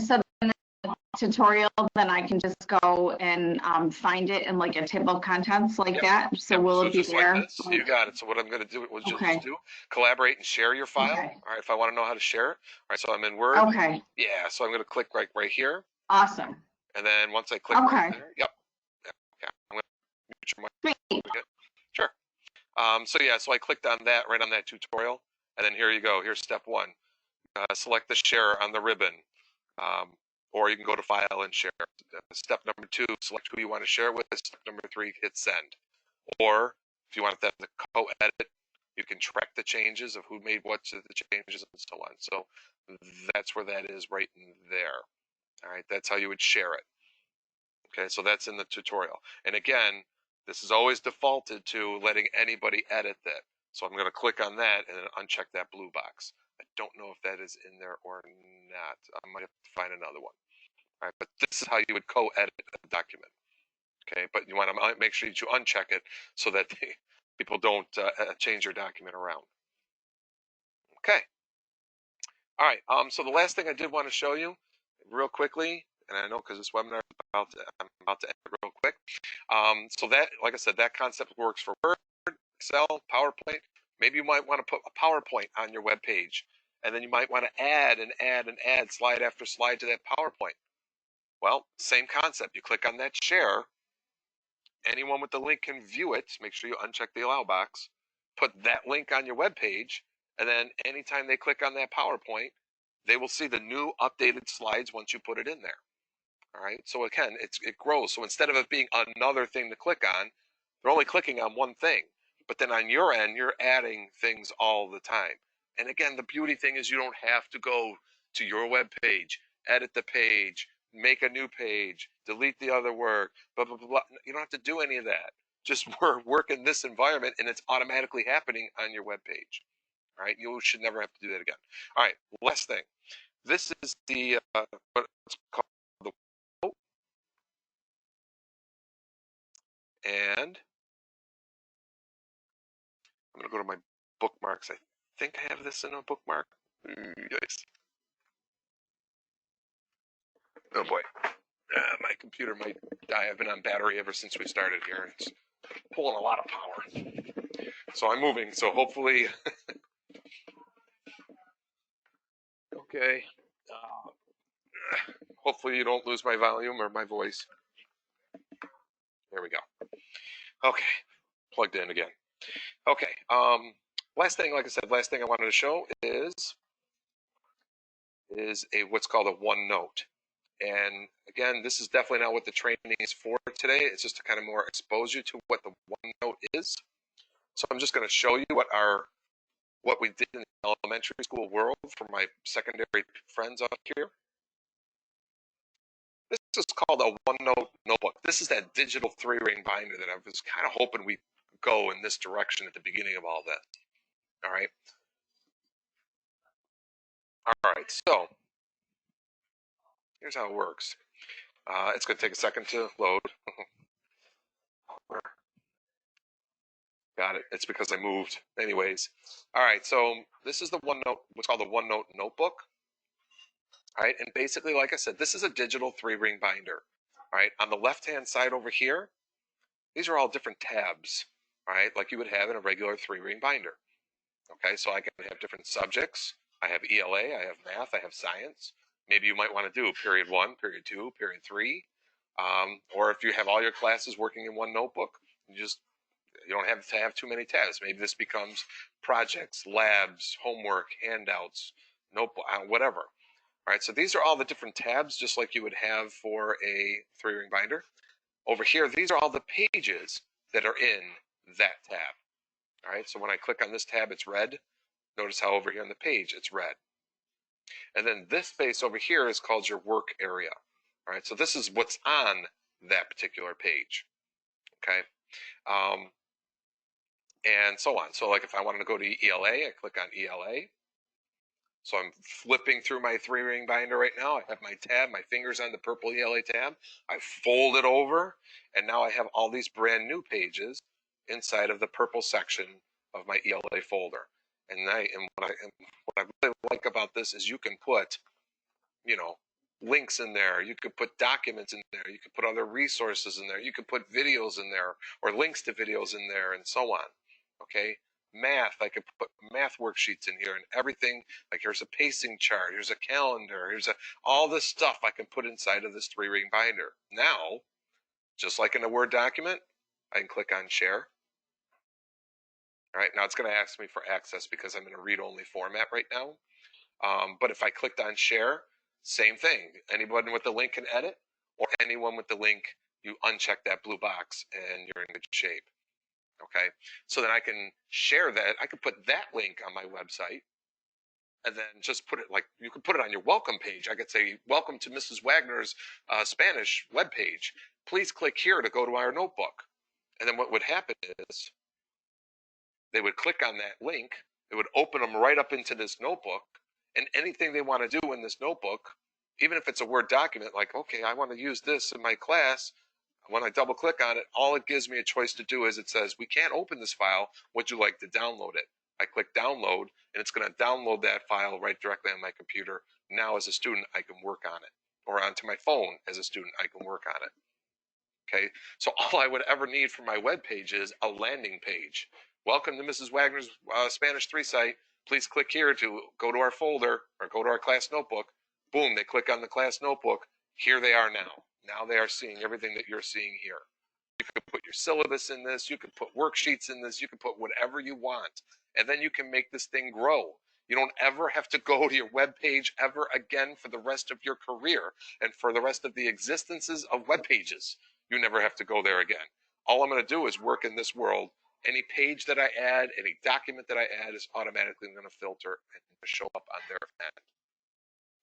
tutorial, then I can just go and find it in like a table of contents like that. So will it be there? Like this. You got it. So what I'm going to do is just do collaborate and share your file. Okay. All right. If I want to know how to share it. All right. So I'm in Word. Okay. Yeah. So I'm going to click right here. Awesome. And then once I click right there, yep. Okay. I'm going to mute your mic. Sure. So I clicked on that right on that tutorial, and then here you go. Here's step 1. Select the share on the ribbon. Or you can go to File and Share. Step number 2, select who you want to share with. Step number 3, hit Send. Or if you want them to co-edit, you can track the changes of who made what to the changes and so on. So that's where that is right in there. All right, that's how you would share it. Okay, so that's in the tutorial. And again, this is always defaulted to letting anybody edit that. So I'm going to click on that and then uncheck that blue box. I don't know if that is in there or not. I might have to find another one. All right, but this is how you would co-edit a document. Okay, but you want to make sure that you uncheck it so that people don't change your document around. Okay. All right. So the last thing I did want to show you real quickly, and I know because this webinar I'm about to end it real quick. So that, like I said, that concept works for Word, Excel, PowerPoint. Maybe you might want to put a PowerPoint on your web page, and then you might want to add and add and add slide after slide to that PowerPoint. Well, same concept. You click on that share. Anyone with the link can view it. Make sure you uncheck the allow box. Put that link on your web page, and then anytime they click on that PowerPoint, they will see the new updated slides once you put it in there. All right. So again, it grows. So instead of it being another thing to click on, they're only clicking on one thing. But then on your end, you're adding things all the time. And again, the beauty thing is you don't have to go to your web page, edit the page, make a new page, delete the other work, blah, blah, blah, blah. You don't have to do any of that. Just work in this environment, and it's automatically happening on your web page. All right. You should never have to do that again. All right. Last thing. This is the what's called the and I'm going to go to my bookmarks. I think I have this in a bookmark. Yikes. Oh boy. My computer might die. I've been on battery ever since we started here. It's pulling a lot of power. So I'm moving. So hopefully. Okay. Hopefully you don't lose my volume or my voice. There we go. Okay. Plugged in again. Okay. Last thing, like I said, last thing I wanted to show is what's called a OneNote. And again, this is definitely not what the training is for today. It's just to kind of more expose you to what the OneNote is. So I'm just going to show you what we did in the elementary school world for my secondary friends out here. This is called a OneNote notebook. This is that digital 3-ring binder that I was kind of hoping we'd go in this direction at the beginning of all that. All right. All right. So here's how it works. It's going to take a second to load. Got it. It's because I moved. Anyways. All right. So this is the OneNote, what's called the OneNote notebook. All right. And basically, like I said, this is a digital 3-ring binder. All right. On the left-hand side over here, these are all different tabs. All right. Like you would have in a regular 3-ring binder. Okay. So I can have different subjects. I have ELA, I have math, I have science. Maybe you might want to do period 1, period 2, period 3. Or if you have all your classes working in one notebook, you don't have to have too many tabs. Maybe this becomes projects, labs, homework, handouts, notebook, whatever. All right, so these are all the different tabs, just like you would have for a 3-ring binder. Over here, these are all the pages that are in that tab. All right, so when I click on this tab, it's red. Notice how over here on the page, it's red. And then this space over here is called your work area. All right, so this is what's on that particular page. Okay. And so on. So like if I wanted to go to ELA, I click on ELA. So I'm flipping through my 3-ring binder right now. I have my tab, my fingers on the purple ELA tab. I fold it over, and now I have all these brand new pages inside of the purple section of my ELA folder. And what I really like about this is you can put, links in there. You could put documents in there. You could put other resources in there. You could put videos in there or links to videos in there and so on. Okay. Math, I could put math worksheets in here and everything. Like here's a pacing chart. Here's a calendar. All this stuff I can put inside of this 3-ring binder. Now, just like in a Word document, I can click on share. All right, now it's going to ask me for access because I'm in a read-only format right now. But if I clicked on share, same thing. Anyone with the link can edit, or anyone with the link, you uncheck that blue box and you're in good shape. Okay, so then I can share that. I could put that link on my website and then just put it you could put it on your welcome page. I could say, welcome to Mrs. Wagner's Spanish webpage. Please click here to go to our notebook. And then what would happen is they would click on that link. It would open them right up into this notebook. And anything they want to do in this notebook, even if it's a Word document, like, okay, I want to use this in my class. When I double click on it, all it gives me a choice to do is it says, we can't open this file. Would you like to download it? I click download, and it's going to download that file right directly on my computer. Now, as a student, I can work on it. Or onto my phone, as a student, I can work on it. Okay, so all I would ever need for my web page is a landing page. Welcome to Mrs. Wagner's Spanish 3 site. Please click here to go to our folder or go to our class notebook. Boom, they click on the class notebook. Here they are now. Now they are seeing everything that you're seeing here. You can put your syllabus in this. You can put worksheets in this. You can put whatever you want. And then you can make this thing grow. You don't ever have to go to your web page ever again for the rest of your career and for the rest of the existences of web pages. You never have to go there again. All I'm going to do is work in this world. Any page that I add, any document that I add is automatically going to filter and show up on their end.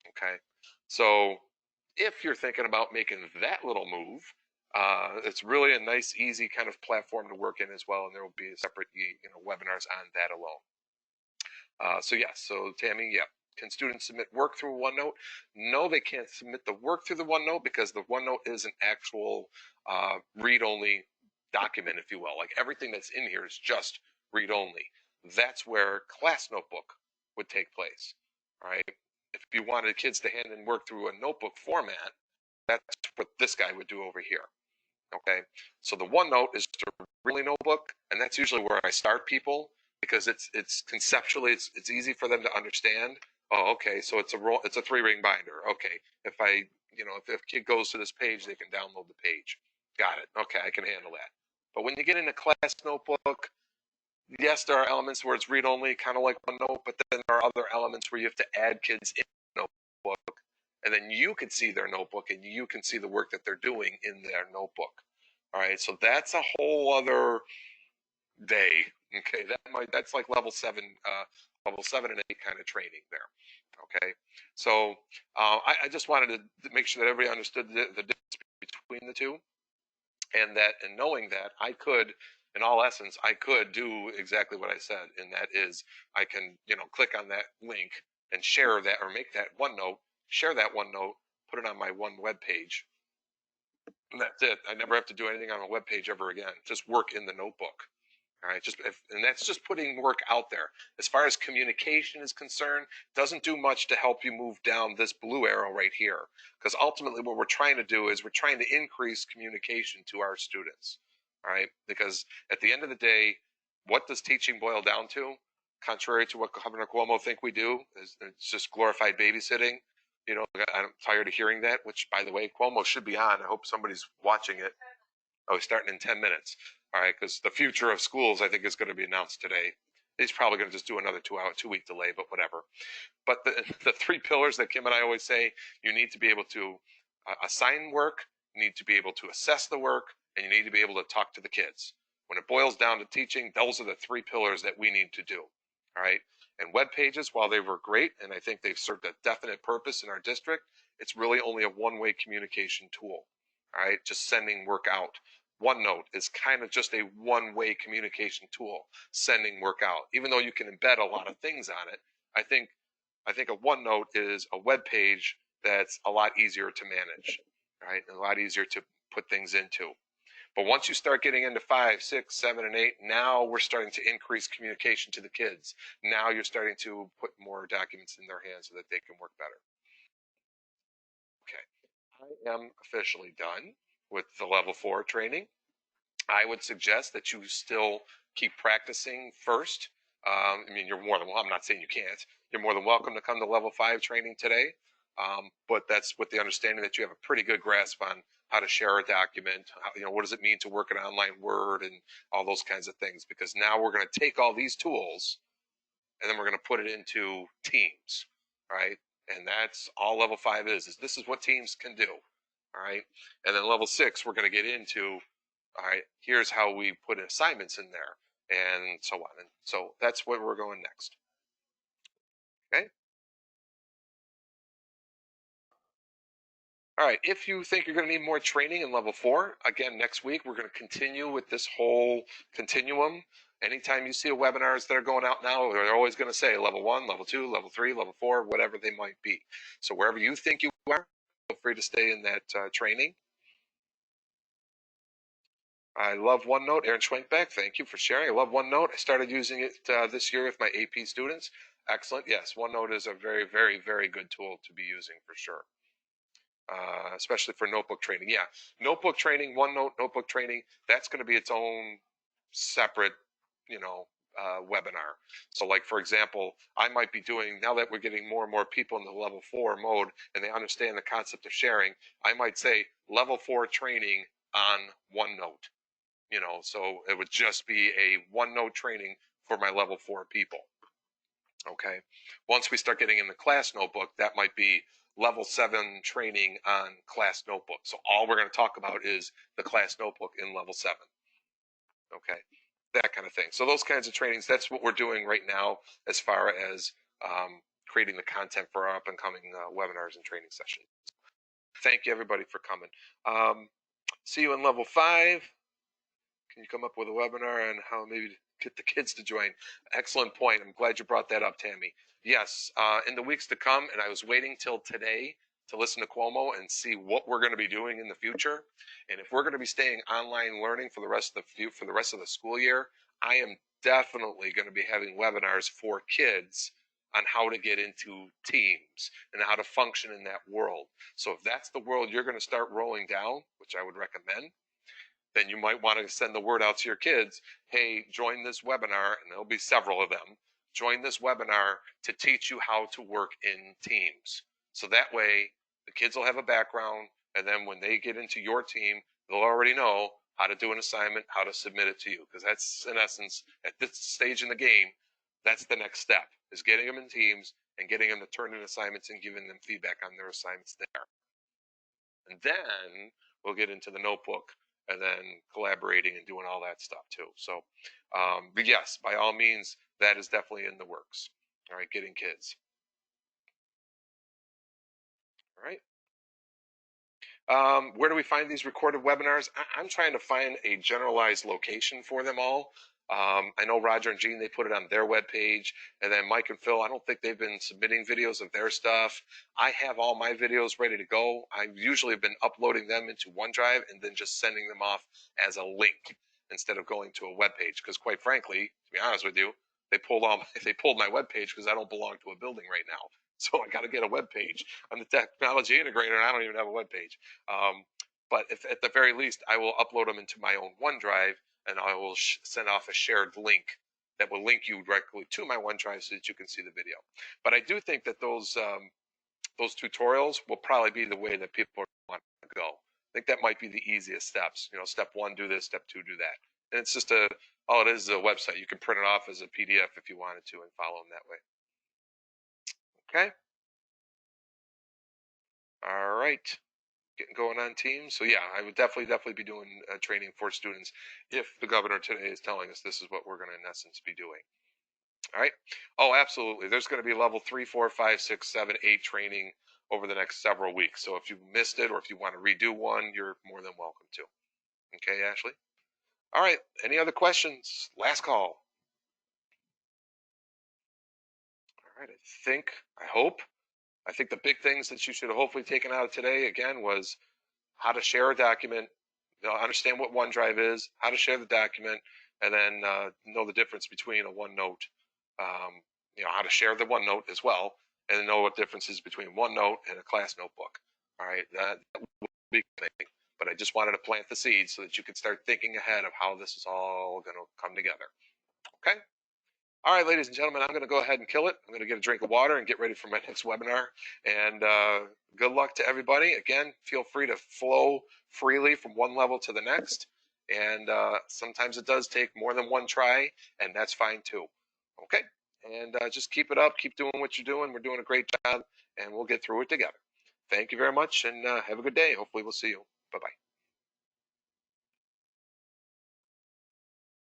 Okay, so if you're thinking about making that little move, it's really a nice, easy kind of platform to work in as well, and there will be separate webinars on that alone. So yes, so Tammy, yeah. Can students submit work through OneNote? No, they can't submit the work through the OneNote because the OneNote is an actual read-only document, if you will. Like everything that's in here is just read-only. That's where Class Notebook would take place. All right. If you wanted kids to hand in work through a notebook format, that's what this guy would do over here. Okay. So the OneNote is a really notebook, and that's usually where I start people because it's conceptually it's easy for them to understand. Oh, okay, so it's a 3-ring binder. Okay, if a kid goes to this page, they can download the page. Got it. Okay, I can handle that. But when you get into Class Notebook, yes, there are elements where it's read-only, kind of like OneNote, but then there are other elements where you have to add kids in the notebook, and then you can see their notebook and you can see the work that they're doing in their notebook. All right, so that's a whole other day. Okay, that's like level 7 and 8 kind of training there. Okay, so I just wanted to make sure that everybody understood the difference between the two, and that in knowing that I could in all essence, I could do exactly what I said, and that is I can, click on that link and share that or make that OneNote, share that OneNote, put it on my one web page. And that's it. I never have to do anything on a web page ever again. Just work in the notebook. All right, and that's just putting work out there. As far as communication is concerned, doesn't do much to help you move down this blue arrow right here. Because ultimately what we're trying to do is we're trying to increase communication to our students. All right, because at the end of the day, what does teaching boil down to? Contrary to what Governor Cuomo think we do, it's just glorified babysitting. I'm tired of hearing that, which, by the way, Cuomo should be on. I hope somebody's watching it. Oh, he's starting in 10 minutes. All right, because the future of schools, I think, is going to be announced today. He's probably going to just do another 2-week delay, but whatever. But the three pillars that Kim and I always say, you need to be able to assign work, you need to be able to assess the work, and you need to be able to talk to the kids. When it boils down to teaching, those are the three pillars that we need to do. All right. And web pages, while they were great, and I think they've served a definite purpose in our district, it's really only a one-way communication tool. All right, just sending work out. OneNote is kind of just a one-way communication tool, sending work out. Even though you can embed a lot of things on it, I think a OneNote is a web page that's a lot easier to manage, right? And a lot easier to put things into. But once you start getting into 5, 6, 7, and 8, now we're starting to increase communication to the kids. Now you're starting to put more documents in their hands so that they can work better. Okay, I am officially done with the level 4 training. I would suggest that you still keep practicing first. You're more than, well, I'm not saying you can't. You're more than welcome to come to level 5 training today. But that's with the understanding that you have a pretty good grasp on how to share a document, what does it mean to work in online Word and all those kinds of things, because now we're going to take all these tools and then we're going to put it into Teams, right? And that's all level 5 is this is what Teams can do, all right? And then level 6, we're going to get into, all right, here's how we put assignments in there and so on. And so that's where we're going next. Okay. All right, if you think you're going to need more training in level 4, again, next week, we're going to continue with this whole continuum. Anytime you see webinars that are going out now, they're always going to say level 1, level 2, level 3, level 4, whatever they might be. So wherever you think you are, feel free to stay in that training. I love OneNote. Aaron Schwenkbeck, thank you for sharing. I love OneNote. I started using it this year with my AP students. Excellent. Yes, OneNote is a very, very, very good tool to be using for sure. Especially for notebook training. Yeah, notebook training, OneNote notebook training, that's going to be its own separate, webinar. So like, for example, I might be doing, now that we're getting more and more people in the level 4 mode and they understand the concept of sharing, I might say level 4 training on OneNote. So it would just be a OneNote training for my level 4 people. Okay. Once we start getting in the class notebook, that might be level 7 training on class notebook. So all we're going to talk about is the class notebook in level 7. Okay. That kind of thing. So those kinds of trainings, that's what we're doing right now as far as creating the content for our up and coming webinars and training sessions. Thank you everybody for coming. See you in level 5. Can you come up with a webinar on how maybe to get the kids to join? Excellent point. I'm glad you brought that up, Tammy. Yes, in the weeks to come, and I was waiting till today to listen to Cuomo and see what we're going to be doing in the future. And if we're going to be staying online learning for the rest of the school year, I am definitely going to be having webinars for kids on how to get into Teams and how to function in that world. So if that's the world you're going to start rolling down, which I would recommend, then you might want to send the word out to your kids, hey, join this webinar, and there'll be several of them. Join this webinar to teach you how to work in Teams. So that way, the kids will have a background, and then when they get into your team, they'll already know how to do an assignment, how to submit it to you. Because that's, in essence, at this stage in the game, that's the next step, is getting them in Teams and getting them to turn in assignments and giving them feedback on their assignments there. And then we'll get into the notebook and then collaborating and doing all that stuff too. So, but yes, by all means, that is definitely in the works. All right, getting kids. All right. Where do we find these recorded webinars? I'm trying to find a generalized location for them all. I know Roger and Gene, they put it on their webpage, and then Mike and Phil, I don't think they've been submitting videos of their stuff. I have all my videos ready to go. I usually have been uploading them into OneDrive and then just sending them off as a link instead of going to a webpage. Because quite frankly, to be honest with you, they pulled my webpage because I don't belong to a building right now. So I got to get a webpage. I'm the technology integrator, and I don't even have a webpage. But if at the very least, I will upload them into my own OneDrive, and I will send off a shared link that will link you directly to my OneDrive so that you can see the video. But I do think that those tutorials will probably be the way that people want to go. I think that might be the easiest steps. You know, step 1, do this, step 2, do that. And it's just all it is a website. You can print it off as a PDF if you wanted to and follow them that way. Okay. All right. Getting going on teams. So yeah, I would definitely be doing training for students if the governor today is telling us this is what we're going to in essence be doing. All right. Oh, absolutely. There's going to be level 3, 4, 5, 6, 7, 8 training over the next several weeks. So if you missed it or if you want to redo one, you're more than welcome to. Okay, Ashley. All right. Any other questions? Last call. All right. I think the big things that you should have hopefully taken out of today again was how to share a document, understand what OneDrive is, how to share the document, and then know the difference between a OneNote, how to share the OneNote as well, and know what difference is between OneNote and a class notebook. All right, that would be a thing. But I just wanted to plant the seeds so that you could start thinking ahead of how this is all going to come together. Okay? All right, ladies and gentlemen, I'm going to go ahead and kill it. I'm going to get a drink of water and get ready for my next webinar. And good luck to everybody. Again, feel free to flow freely from one level to the next. And sometimes it does take more than one try, and that's fine too. Okay? And just keep it up. Keep doing what you're doing. We're doing a great job, and we'll get through it together. Thank you very much, and have a good day. Hopefully we'll see you. Bye-bye.